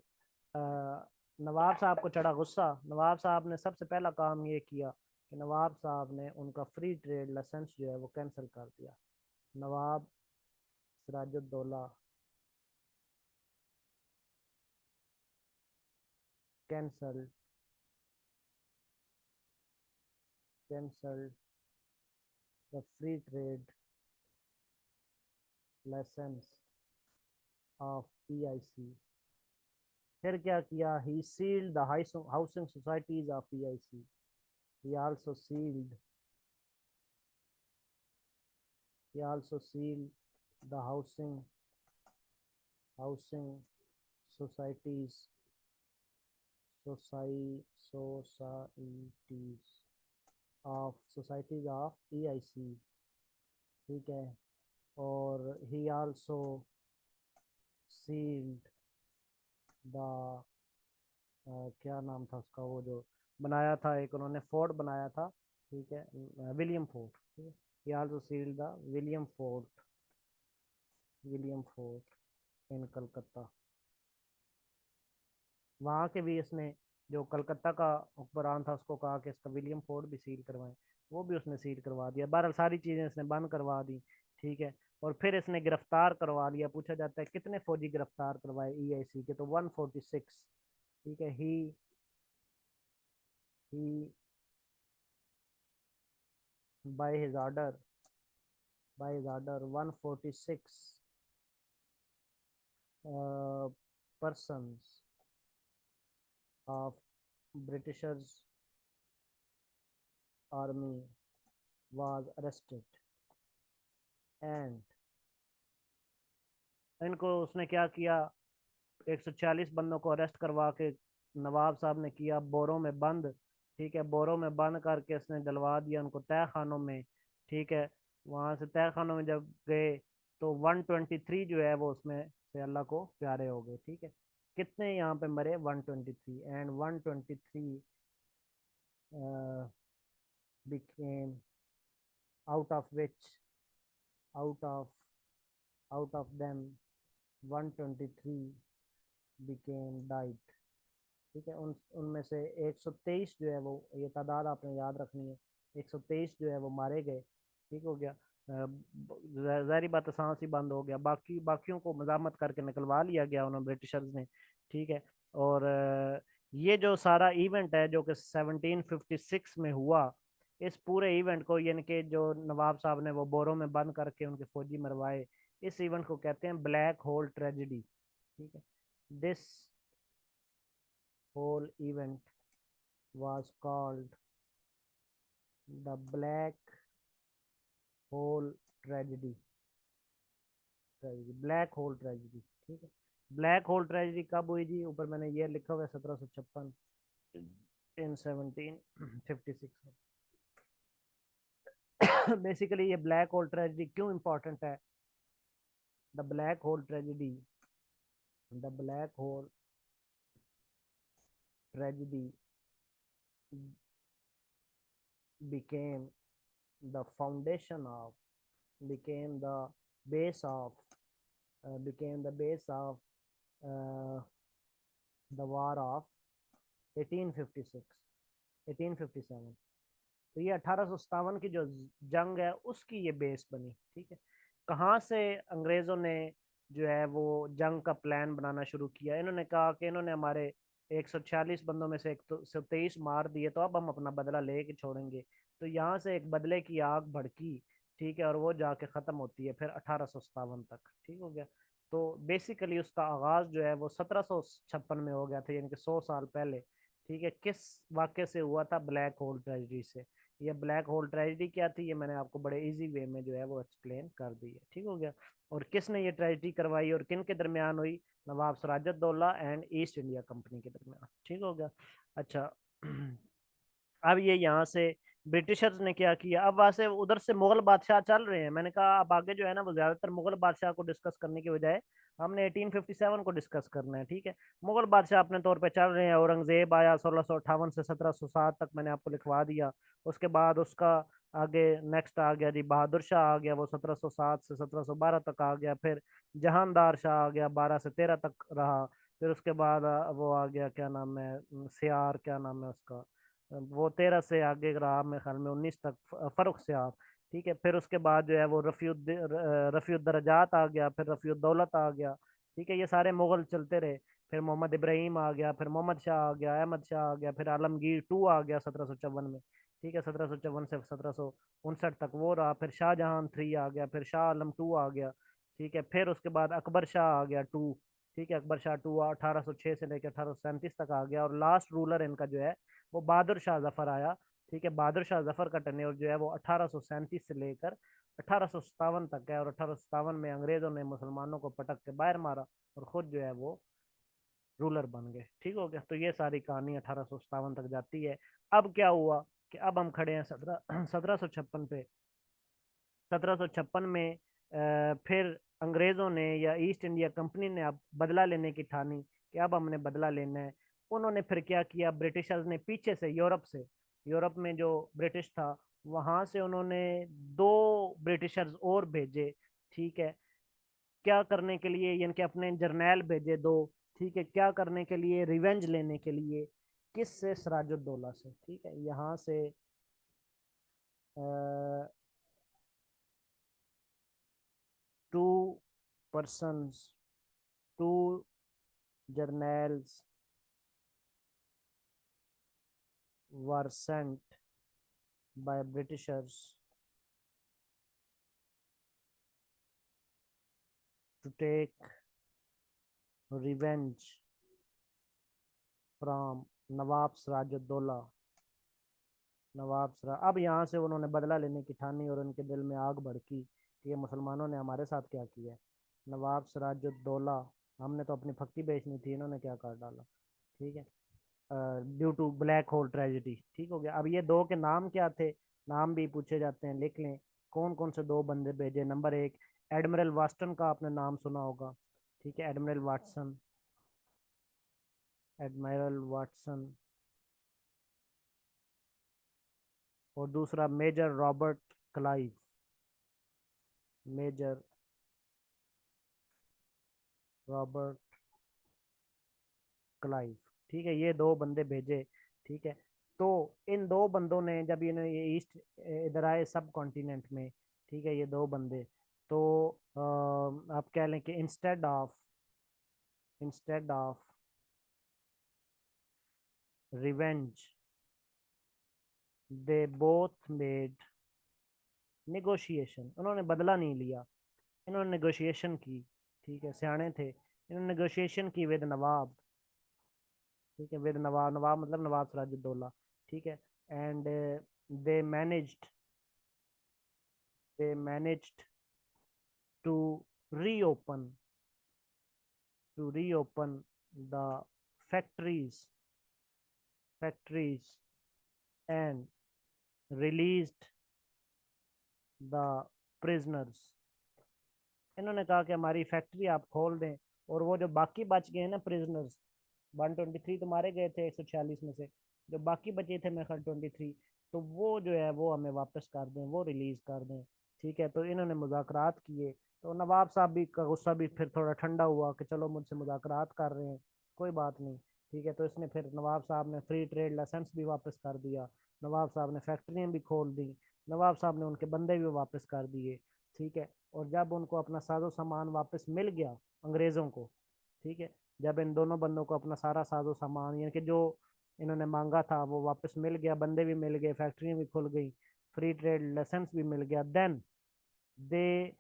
नवाब साहब को चढ़ा गुस्सा। नवाब साहब ने सबसे पहला काम ये किया कि नवाब साहब ने उनका फ्री ट्रेड लाइसेंस जो है वो कैंसिल कर दिया। Nawab Sirajuddaulah cancel cancel the free trade license of PIC. फिर क्या किया? He sealed the housing societies of PIC. he also sealed he also sealed the housing societies societies of EIC। ठीक है। और he also sealed the क्या नाम था उसका, वो जो बनाया था एक उन्होंने फोर्ट बनाया था, ठीक है, विलियम फोर्ट। ठीक है। he also sealed the William Fort in Calcutta. वहाँ के भी इसने, जो कलकत्ता का हुक्मरान था, उसको कहा कि इसका विलियम फोर्ट भी सील करवाएं। वो भी उसने सील करवा दिया। बहरहाल सारी चीज़ें इसने बंद करवा दी। ठीक है। और फिर इसने गिरफ्तार करवा लिया। पूछा जाता है कितने फौजी गिरफ्तार करवाए ईआईसी के, तो 146। ठीक है। He by his order by his order 146 persons of Britishers army was arrested and इनको उसने क्या किया? 140 बंदों को अरेस्ट करवा के नवाब साहब ने किया बोरों में बंद। ठीक है। बोरों में बंद करके उसने डलवा दिया उनको तह खानों में। ठीक है। वहां से तह खानों में जब गए तो 123 जो है वो उसमें से अल्लाह को प्यारे हो गए। ठीक है। कितने यहाँ पे मरे? 123। And 123 became out of which out of out of them 123 became died। ठीक है। उन उनमें से 123 जो है वो, ये तादाद आपने याद रखनी है, 123 जो है वो मारे गए। ठीक हो गया। जाहिर बात है सांस ही बंद हो गया। बाकियों को मजामत करके निकलवा लिया गया उन्होंने, ब्रिटिशर्स ने। ठीक है। और ये जो सारा इवेंट है जो कि 1756 में हुआ, इस पूरे इवेंट को, यानी कि जो नवाब साहब ने वो बोरों में बंद करके उनके फौजी मरवाए, इस इवेंट को कहते हैं ब्लैक होल ट्रेजेडी। ठीक है। This whole event was called the Black Hole Tragedy। Black hole tragedy. ठीक है। ब्लैक होल ट्रेजेडी कब हुई जी? ऊपर मैंने ये लिखा हुआ है 1756 इन 1756 में। बेसिकली ये ब्लैक होल ट्रेजेडी क्यों इंपॉर्टेंट है? The black hole tragedy the black hole tragedy became the foundation of became the base of uh, the war of 1856 1857। तो ये 1857 की जो जंग है उसकी ये बेस बनी। ठीक है। कहाँ से अंग्रेजों ने जो है वो जंग का प्लान बनाना शुरू किया? इन्होंने कहा कि इन्होंने हमारे 146 बंदों में से 123 मार दिए, तो अब हम अपना बदला लेके छोड़ेंगे। तो यहाँ से एक बदले की आग भड़की। ठीक है। और वो जाके खत्म होती है फिर 1857 तक। ठीक हो गया। तो बेसिकली उसका आगाज जो है वो 1756 में हो गया था, यानी कि 100 साल पहले। ठीक है। किस वाक्य से हुआ था? ब्लैक होल ट्रेजेडी से। ये ब्लैक होल ट्रेजेडी क्या थी, ये मैंने आपको बड़े इजी वे में जो है वो एक्सप्लेन कर दी है। ठीक हो गया। और किसने ये ट्रेजेडी करवाई और किन के दरमियान हुई? Nawab Sirajuddaulah and East India Company के दरमियान। ठीक हो गया। अच्छा। अब ये यहाँ से ब्रिटिशर्स ने क्या किया? अब वहां से उधर से मुगल बादशाह चल रहे हैं। मैंने कहा अब आगे जो है ना वो ज्यादातर मुगल बादशाह को डिस्कस करने की बजाय हमने 1857 को डिस्कस करना है। ठीक है। मुगल बादशाह अपने तौर पे चल रहे हैं। औरंगजेब आया 1658 से 1707 तक, मैंने आपको लिखवा दिया। उसके बाद उसका आगे नेक्स्ट आ गया जी बहादुर शाह आ गया, वो 1707 से 1712 तक आ गया। फिर जहांदार शाह आ गया, 12 से 13 तक रहा। फिर उसके बाद वो आ गया, क्या नाम है, सियार, क्या नाम है उसका, वो 13 से आगे रहा मेरे ख्याल में 19 तक, फर्रुख सियार। ठीक है, फिर उसके बाद जो है वो रफ़ीउद्दरजात आ गया, फिर रफ़ीउद्दौलत आ गया। ठीक है, ये सारे मुगल चलते रहे। फिर मोहम्मद इब्राहिम आ गया, फिर मोहम्मद शाह आ गया, अहमद शाह आ गया, फिर आलमगीर टू आ गया 1754 में। ठीक है, 1754 से 1759 तक वो रहा। फिर शाहजहां थ्री आ गया, फिर शाह आलम टू आ गया। ठीक है, फिर उसके बाद अकबर शाह आ गया टू। ठीक है, अकबर शाह टू 1806 से लेकर 1837 तक आ गया, और लास्ट रूलर इनका जो है वो बहादुर शाह जफर आया। ठीक है, बहादुर शाह जफर का टेन्योर जो है वो 1837 से लेकर 1857 तक है, और 1857 में अंग्रेजों ने मुसलमानों को पटक के बाहर मारा और खुद जो है वो रूलर बन गए। ठीक हो गया, तो ये सारी कहानी 1857 तक जाती है। अब क्या हुआ कि अब हम खड़े हैं 1756 पे। 1756 में फिर अंग्रेजों ने या ईस्ट इंडिया कंपनी ने अब बदला लेने की ठानी कि अब हमने बदला लेना है। उन्होंने फिर क्या किया, ब्रिटिशर्स ने पीछे से यूरोप में जो ब्रिटिश था वहां से उन्होंने दो ब्रिटिशर्स और भेजे। ठीक है, क्या करने के लिए, यानी कि अपने जर्नैल भेजे दो। ठीक है, क्या करने के लिए, रिवेंज लेने के लिए। किस से, सिराजुद्दौला से। ठीक है, यहाँ से two persons, two journals were sent by Britishers to take revenge from Nawab Sirajuddaulah. अब यहाँ से उन्होंने बदला लेने की ठानी और उनके दिल में आग भड़की कि ये मुसलमानों ने हमारे साथ क्या किया है। नवाब सिराजुद्दौला, हमने तो अपनी फक्की बेचनी थी, इन्होंने क्या कर डाला। ठीक है, due to Black Hole tragedy. ठीक हो गया, अब ये दो के नाम क्या थे, नाम भी पूछे जाते हैं, लिख लें। कौन कौन से दो बंदे भेजे। नंबर एक, एडमिरल वाटसन का आपने नाम सुना होगा। ठीक है, एडमिरल वाटसन, एडमिरल वाटसन। और दूसरा Major Robert Clive, Major Robert Clive. ठीक है, ये दो बंदे भेजे। ठीक है, तो इन दो बंदों ने जब ये ईस्ट इधर आए सब कॉन्टिनेंट में। ठीक है, ये दो बंदे, तो आप कह लें कि instead of revenge they both made negotiation. उन्होंने बदला नहीं लिया, इन्होंने नेगोशिएशन की। ठीक है, सियाने थे, इन्होंने नेगोशिएशन की विद नवाब। ठीक है, विद नवाब, नवाब मतलब नवाब सिराजुद्दौला। ठीक है, and they managed they managed to reopen reopen the factories and released the prisoners. इन्होंने कहा कि हमारी फैक्ट्री आप खोल दें, और वो जो बाकी बच गए ना प्रिजनर्स, 123 तो मारे गए थे 146 में से, जो बाकी बचे थे मेरे ख्याल 23, तो वो जो है वो हमें वापस कर दें, वो रिलीज कर दें। ठीक है, तो इन्होंने मुज़ाकरात किए। तो नवाब साहब भी का गुस्सा भी फिर थोड़ा ठंडा हुआ कि चलो मुझसे मुज़ाकरात कर रहे हैं, कोई बात नहीं। ठीक है, तो इसने फिर नवाब साहब ने फ्री ट्रेड लाइसेंस भी वापस कर दिया, नवाब साहब ने फैक्ट्रियाँ भी खोल दी, नवाब साहब ने उनके बंदे भी वापस कर दिए। ठीक है, और जब उनको अपना साजो सामान वापस मिल गया अंग्रेज़ों को। ठीक है, जब इन दोनों बंदों को अपना सारा साजो सामान, यानी कि जो इन्होंने मांगा था वो वापस मिल गया, बंदे भी मिल गए, फैक्ट्रियाँ भी खुल गई, फ्री ट्रेड लाइसेंस भी मिल गया, they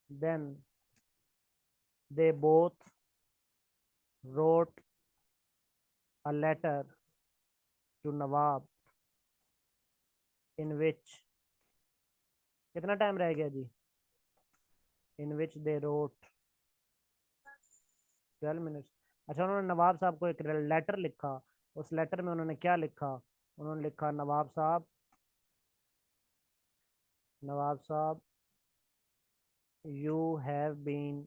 then they both wrote a letter to Nawab in which, कितना टाइम रह गया जी, इन विच दे रोट 12 मिनट्स। अच्छा, उन्होंने नवाब साहब को एक लेटर लिखा। उस लेटर में उन्होंने क्या लिखा, उन्होंने लिखा, नवाब साहब you have been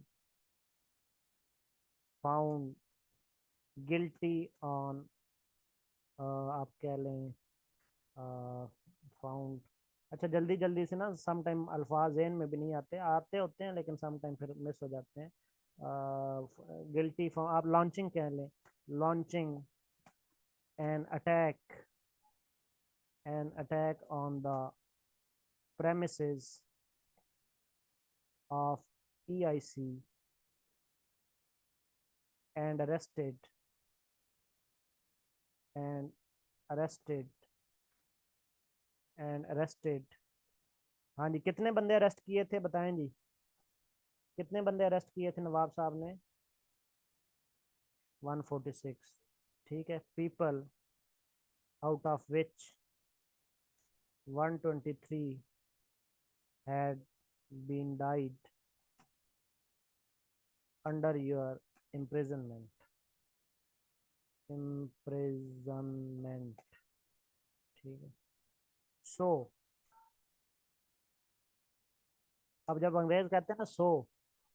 found guilty on, आप कह लें फाउंड। अच्छा, जल्दी जल्दी से ना सम टाइम अल्फाज ज़हन में भी नहीं आते, आते होते हैं लेकिन सम टाइम फिर मिस हो जाते हैं। गिल्टी फ्रॉम, आप लॉन्चिंग कह लें, launching an attack on the premises of EIC and and arrested arrested। हाँ जी, कितने बंदे अरेस्ट किए थे बताएं जी, कितने बंदे अरेस्ट किए थे नवाब साहब ने? 146। ठीक है, people out of which 123 had been died under your imprisonment। ठीक है। सो अब जब अंग्रेज कहते हैं ना सो,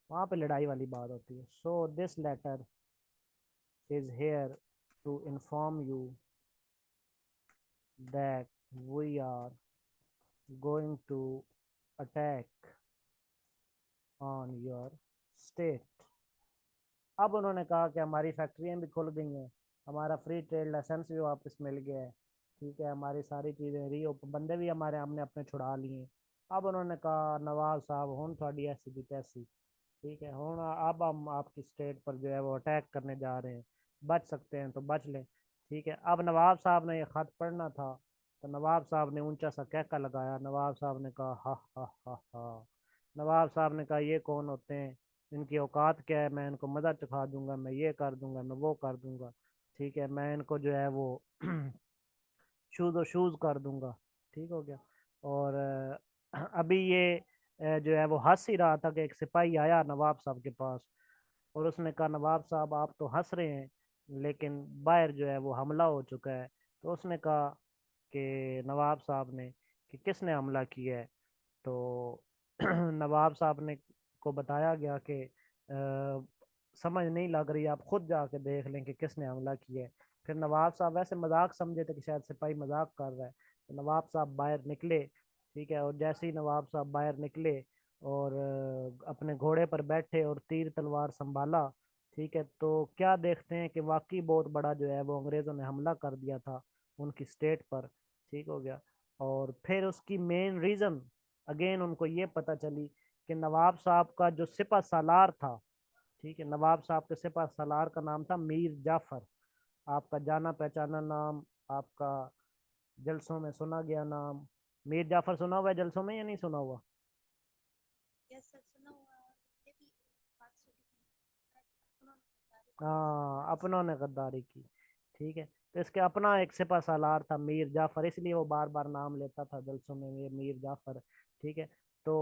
वहां पे लड़ाई वाली बात होती है। So this letter is here to inform you that we are going to attack on your state. अब उन्होंने कहा कि हमारी फैक्ट्रियां भी खुल गई हैं, हमारा फ्री ट्रेड लाइसेंस भी वापस मिल गया है, ठीक है, हमारी सारी चीज़ें री बंदे भी हमारे हमने अपने छुड़ा लिए। अब उन्होंने कहा नवाब साहब हूँ थोड़ी ऐसी भी तैसी, ठीक है, हूँ अब हम आपकी स्टेट पर जो है वो अटैक करने जा रहे हैं, बच सकते हैं तो बच लें। ठीक है, अब नवाब साहब ने ये खत पढ़ना था, तो नवाब साहब ने ऊंचा सा कहका लगाया। नवाब साहब ने कहा हा। नवाब साहब ने कहा ये कौन होते हैं, इनकी औकात क्या है, मैं इनको मज़ा चखा दूंगा, मैं ये कर दूंगा, मैं वो कर दूंगा, ठीक है, मैं इनको जो है वो शूज और शूज कर दूंगा। ठीक हो गया। और अभी ये जो है वो हंस ही रहा था कि एक सिपाही आया नवाब साहब के पास, और उसने कहा नवाब साहब आप तो हंस रहे हैं, लेकिन बाहर जो है वो हमला हो चुका है। तो उसने कहा कि नवाब साहब ने कि किसने हमला किया है। तो नवाब साहब ने को बताया गया कि समझ नहीं लग रही, आप खुद जाके देख लें कि किसने हमला किया है। फिर नवाब साहब वैसे मजाक समझे थे कि शायद सिपाही मजाक कर रहा है, तो नवाब साहब बाहर निकले। ठीक है, और जैसे ही नवाब साहब बाहर निकले और अपने घोड़े पर बैठे और तीर तलवार संभाला, ठीक है, तो क्या देखते हैं कि वाकई बहुत बड़ा जो है वो अंग्रेज़ों ने हमला कर दिया था उनकी स्टेट पर। ठीक हो गया। और फिर उसकी मेन रीज़न अगेन उनको ये पता चली कि नवाब साहब का जो सिपह सालार था, ठीक है, नवाब साहब के सिपह सालार का नाम था मीर जाफर। आपका जाना पहचाना नाम, आपका जलसों में सुना गया नाम, मीर जाफर सुना हुआ है जलसों में या नहीं सुना हुआ? हाँ, अपनों ने गद्दारी की। ठीक है, तो इसके अपना एक सिपह सालार था मीर जाफर, इसलिए वो बार बार नाम लेता था जलसों में ये मीर जाफर। ठीक है, तो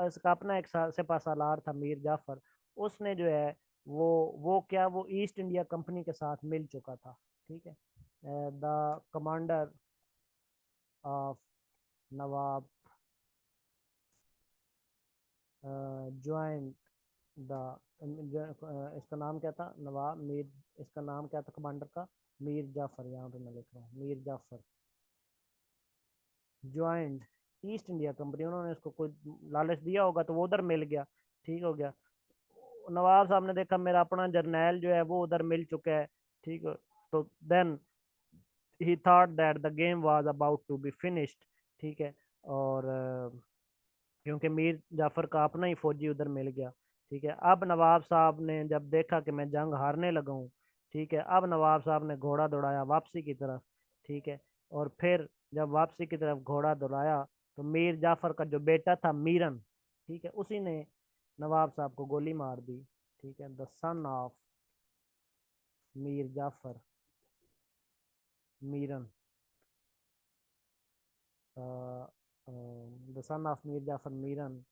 इसका अपना एक सिपह सालार था मीर जाफर। उसने जो है वो क्या, वो ईस्ट इंडिया कंपनी के साथ मिल चुका था। ठीक है, the commander of Nawab join the, इसका नाम क्या था नवाब मीर, इसका नाम क्या था कमांडर का? मीर जाफर, यहाँ पे मैं लिख रहा हूँ Mir Jafar joined East India Company. उन्होंने इसको कोई लालच दिया होगा तो वो उधर मिल गया। ठीक हो गया। नवाब साहब ने देखा मेरा अपना जर्नैल जो है वो उधर मिल चुका है। ठीक है, तो then he thought that the game was about to be finished. ठीक है, और क्योंकि मीर जाफर का अपना ही फौजी उधर मिल गया। ठीक है, अब नवाब साहब ने जब देखा कि मैं जंग हारने लगा हूँ, ठीक है, अब नवाब साहब ने घोड़ा दौड़ाया वापसी की तरफ। ठीक है, और फिर जब वापसी की तरफ घोड़ा दौड़ाया तो मीर जाफर का जो बेटा था मीरन, ठीक है, उसी ने नवाब साहब को गोली मार दी। ठीक है, the son of Mir Jafar Miran, the son of Mir Jafar Miran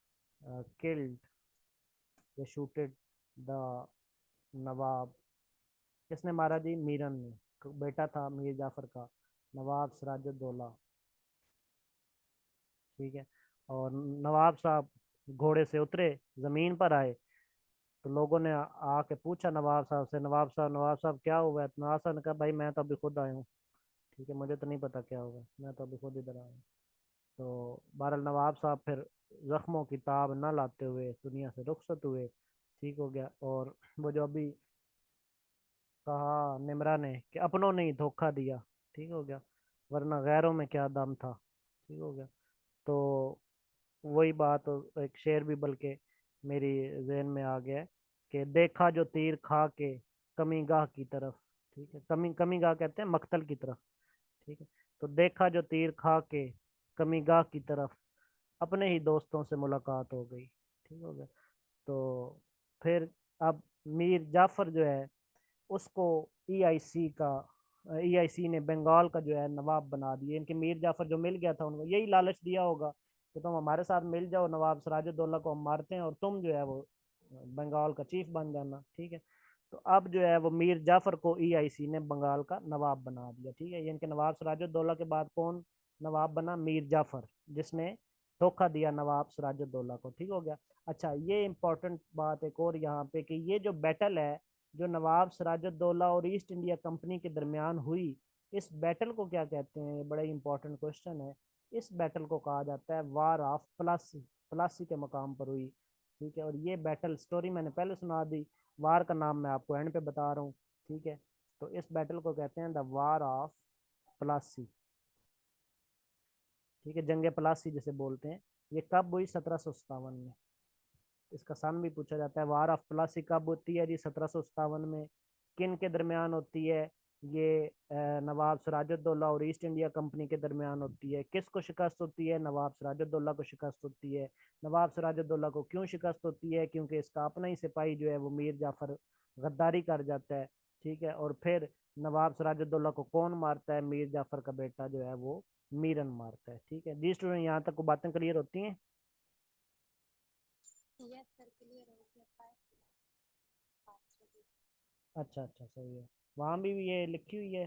killed या शूटेड द नवाब। किसने मारा जी? मीरन ने, बेटा था मीर जाफर का, नवाब सिराजुद्दौला। ठीक है, और नवाब साहब घोड़े से उतरे, जमीन पर आए, तो लोगों ने आके पूछा नवाब साहब से, नवाब साहब क्या हुआ है? तो नवाब साहब ने कहा भाई मैं तो अभी खुद आया हूँ, ठीक है, मुझे तो नहीं पता क्या हुआ, मैं तो अभी खुद इधर आया हूँ। तो बहरहाल नवाब साहब फिर जख्मों की ताब न लाते हुए दुनिया से रुखसत हुए। ठीक हो गया। और वो जो अभी कहा निमरा ने कि अपनों ने ही धोखा दिया, ठीक हो गया, वरना गैरों में क्या दम था, ठीक हो गया। तो वही बात, एक शेर भी बल्कि मेरी जहन में आ गया है कि देखा जो तीर खा के कमी गाह की तरफ, ठीक है, कमी कमी गाह कहते हैं मक्तल की तरफ, ठीक है। तो देखा जो तीर खा के कमी गाह की तरफ, अपने ही दोस्तों से मुलाकात हो गई, ठीक हो गया। तो फिर अब मीर जाफर जो है उसको ईआईसी का ईआईसी ने बंगाल का जो है नवाब बना दिया। इनके मीर जाफर जो मिल गया था उनको यही लालच दिया होगा कि तुम हमारे साथ मिल जाओ, नवाब सिराजुद्दौला को हम मारते हैं और तुम जो है वो बंगाल का चीफ बन जाना, ठीक है। तो अब जो है वो मीर जाफर को ईआईसी ने बंगाल का नवाब बना दिया, ठीक है। ये इनके नवाब सिराजुद्दौला के बाद कौन नवाब बना? मीर जाफर, जिसने धोखा दिया नवाब सिराजुद्दौला को, ठीक हो गया। अच्छा, ये इंपॉर्टेंट बात एक और यहाँ पे कि ये जो बैटल है जो नवाब सिराजुद्दौला और ईस्ट इंडिया कंपनी के दरमियान हुई, इस बैटल को क्या कहते हैं? ये बड़ा इंपॉर्टेंट क्वेश्चन है। इस बैटल को कहा जाता है वार ऑफ प्लासी। प्लासी के मकाम पर हुई, ठीक है। और ये बैटल स्टोरी मैंने पहले सुना दी, वार का नाम मैं आपको एंड पे बता रहा हूँ, ठीक है। तो इस बैटल को कहते हैं द वार ऑफ प्लासी, ठीक है, जंग प्लासी जिसे बोलते हैं। ये कब हुई? 1757 में। इसका सन भी पूछा जाता है। वार ऑफ प्लासी कब होती है जी? 1757 में। किन के दरमियान होती है ये? नवाब सिराजुद्दौला और ईस्ट इंडिया कंपनी के दरमियान होती है। किसको शिकस्त होती है? नवाब सिराजुद्दौला को शिकस्त होती है। नवाब सिराजुद्दौला को क्यों शिकस्त होती है? क्योंकि इसका अपना ही सिपाही जो है वो मीर जाफर गद्दारी कर जाता है, ठीक है। और फिर नवाब सिराजुद्दौला को कौन मारता है? मीर जाफर का बेटा जो है वो मीरन मारता है, ठीक है जी। स्टूडेंट, यहाँ तक को बातें क्लियर होती हैं? यस सर, क्लियर हो गया। अच्छा अच्छा, सही है। वहाँ भी ये लिखी हुई है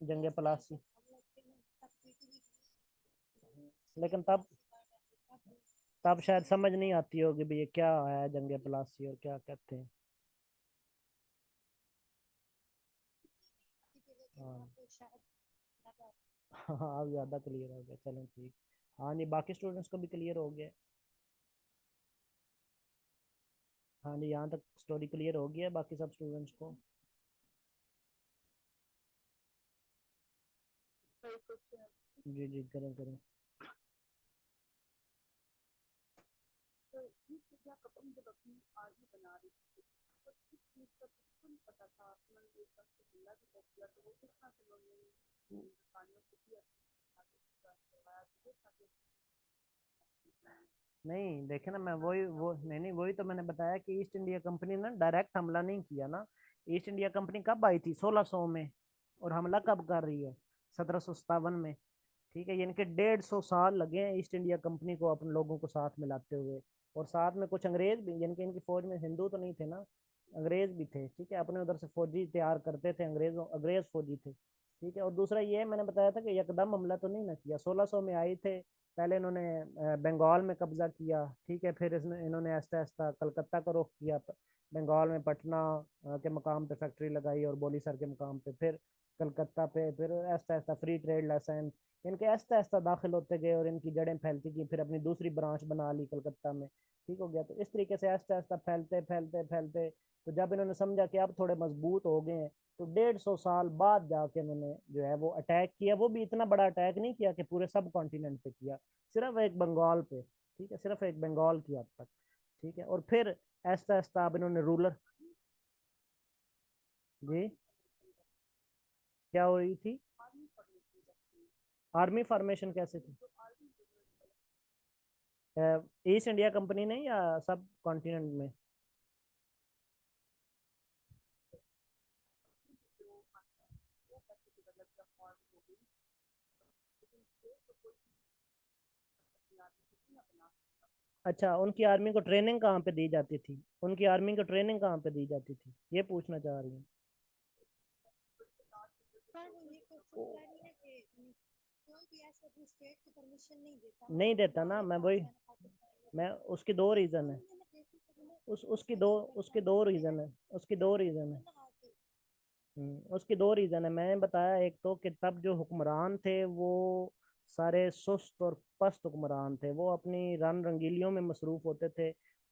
जंग यस सर, प्लासी, हम लोग के में तब पीटीवी लेकिन जंग तब प्लस की बात आती है। तब शायद समझ नहीं आती होगी भी ये क्या है जंग प्लासी और क्या कहते हैं। लेकिन हाँ आप शायद लगा। हाँ, अब ज़्यादा क्लियर हो गया, चलो ठीक। हाँ जी, बाकी स्टूडेंट्स को भी क्लियर हो गया। हाँ जी, यहाँ तक स्टोरी क्लियर हो गया बाकी सब स्टूडेंट्स को। जी जी, करें करें। तो ये क्या कंपनी जब अपनी आगे बना रही थी तो इस चीज का बिल्कुल नहीं पता था। अपना ये सब से हमला भी कर दिया तो वो किस तरह से लोगों ने हिंदुस्तानियों को भी आगे करवाया तो ये था कि नहीं, देखे ना, मैं वही वो नहीं नहीं, वही तो मैंने बताया कि ईस्ट इंडिया कंपनी ने डायरेक्ट हमला नहीं किया ना। ईस्ट इंडिया कंपनी कब आई थी? 1600 में। और हमला कब कर रही है? 1757 में, ठीक है। यानी कि 150 साल लगे हैं ईस्ट इंडिया कंपनी को अपन लोगों को साथ मिलाते हुए। और साथ में कुछ अंग्रेज भी, यानी कि इनकी फौज में हिंदू तो नहीं थे ना, अंग्रेज भी थे, ठीक है। अपने उधर से फौजी तैयार करते थे, अंग्रेज फौजी थे, ठीक है। और दूसरा ये मैंने बताया था कि यकदम हमला तो नहीं ना किया। 1600 में आई थे, पहले इन्होंने बंगाल में कब्जा किया, ठीक है। फिर इसने इन्होंने आहिस्ता आहिस्ता कलकत्ता का रुख किया, बंगाल में पटना के मकाम पे फैक्ट्री लगाई और बोलीसर के मकाम पे, फिर कलकत्ता पे, फिर Aahista Aahista free trade licence, इनके आहिस्ता आहिस्ता दाखिल होते गए और इनकी जड़ें फैलती गई। फिर अपनी दूसरी ब्रांच बना ली कलकत्ता में, ठीक हो गया। तो इस तरीके से आहिस्ता आहिस्ता फैलते फैलते फैलते, तो जब इन्होंने समझा कि अब थोड़े मजबूत हो गए हैं, तो 150 साल बाद जाके इन्होंने जो है वो अटैक किया। वो भी इतना बड़ा अटैक नहीं किया कि पूरे सब कॉन्टिनेंट पे किया, सिर्फ एक बंगाल पे, ठीक है, सिर्फ एक बंगाल की हद तक, ठीक है। और फिर आहिस्ता आहिस्ता अब इन्होंने रूलर। जी, क्या हो रही थी? आर्मी फॉर्मेशन कैसे थी? ईस्ट इंडिया कंपनी ने या सब कॉन्टिनेंट में? अच्छा, उनकी आर्मी को ट्रेनिंग कहाँ पे दी जाती थी? उनकी आर्मी को ट्रेनिंग कहाँ पे दी जाती थी, ये पूछना चाह रही हूँ। सर वो ये क्वेश्चन क्या नहीं है कि कोई भी ऐसे अपनी स्टेट की परमिशन नहीं देता ना, नहीं अगर देता ना, बाहर मैं का वही, आता है ना पाकिस्तान में मैं उसके दो तो रीज़न है। उन्होंने देखी कि उन्हें उस उसकी उसके दो लिए उसके बंदा दो करते हैं रीज़न है। उसकी दो तो रीज़न है। ना आके उसकी दो रीज़न है, मैंने बताया। एक तो कि तब जो हुक्मरान थे वो सारे सुस्त और पस्त हुक्मरान थे, वो अपनी रन रंगीलियों में मसरूफ़ होते थे।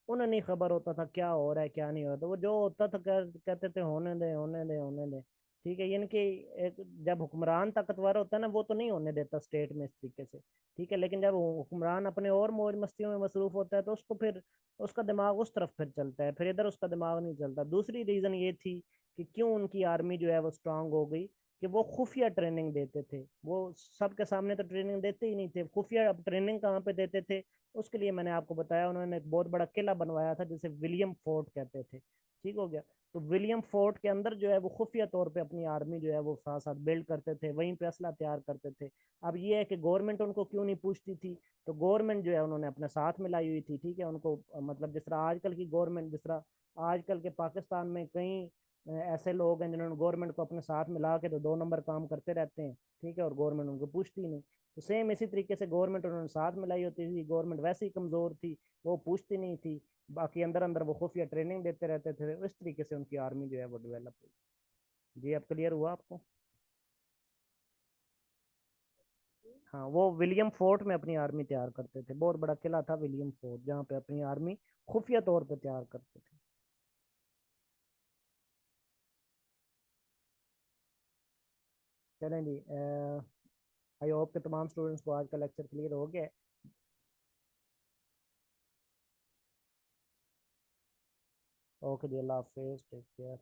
उन्हें नहीं खबर होता था क्या हो रहा है क्या नहीं हो रहा, तो वो जो होता था कहते थे होने दे होने दे होने दे। ठीक है, यानी कि एक जब हुक्मरान ताकतवर होता है ना, वो तो नहीं होने देता स्टेट में इस तरीके से। ठीक है, लेकिन जब हुक्मरान अपने और मौज मस्तियों में मसरूफ होता है तो उसको फिर उसका दिमाग उस तरफ फिर चलता है, फिर इधर उसका दिमाग नहीं चलता। दूसरी रीजन ये थी कि क्यों उनकी आर्मी जो है वो स्ट्रांग हो गई, कि वो खुफिया ट्रेनिंग देते थे। वो सबके सामने तो ट्रेनिंग देते ही नहीं थे, खुफिया ट्रेनिंग कहाँ पे देते थे। उसके लिए मैंने आपको बताया, उन्होंने एक बहुत बड़ा किला बनवाया था जिसे विलियम फोर्ट कहते थे। ठीक हो गया। तो विलियम फोर्ट के अंदर जो है वो खुफिया तौर पे अपनी आर्मी जो है वो साथ साथ बिल्ड करते थे, वहीं पे असला तैयार करते थे। अब ये है कि गवर्नमेंट उनको क्यों नहीं पूछती थी, तो गवर्नमेंट जो है उन्होंने अपने साथ मिलाई हुई थी। ठीक है, उनको मतलब जिस तरह आजकल की गवर्नमेंट, जिस तरह आजकल के पाकिस्तान में कई ऐसे लोग हैं जिन्होंने गवर्नमेंट को अपने साथ मिला के तो दो नंबर काम करते रहते हैं। ठीक है, और गवर्नमेंट उनको पूछती नहीं। तो सेम इसी तरीके से गवर्नमेंट उन्होंने साथ मिलाई होती थी, गवर्नमेंट वैसे ही कमजोर थी, वो पूछती नहीं थी। बाकी अंदर अंदर वो खुफिया ट्रेनिंग देते रहते थे, इस तरीके से उनकी आर्मी जो है वो डेवलप हुई। जी, अब क्लियर हुआ आपको? हाँ, वो विलियम फोर्ट में अपनी आर्मी तैयार करते थे, बहुत बड़ा किला था विलियम फोर्ट जहाँ पे अपनी आर्मी खुफिया तौर पे तैयार करते थे। चलें जी, आई होप कि तमाम स्टूडेंट्स को आज का लेक्चर क्लियर हो गया है। ओके जी, अल्लाह हाफिज़, टेक केयर।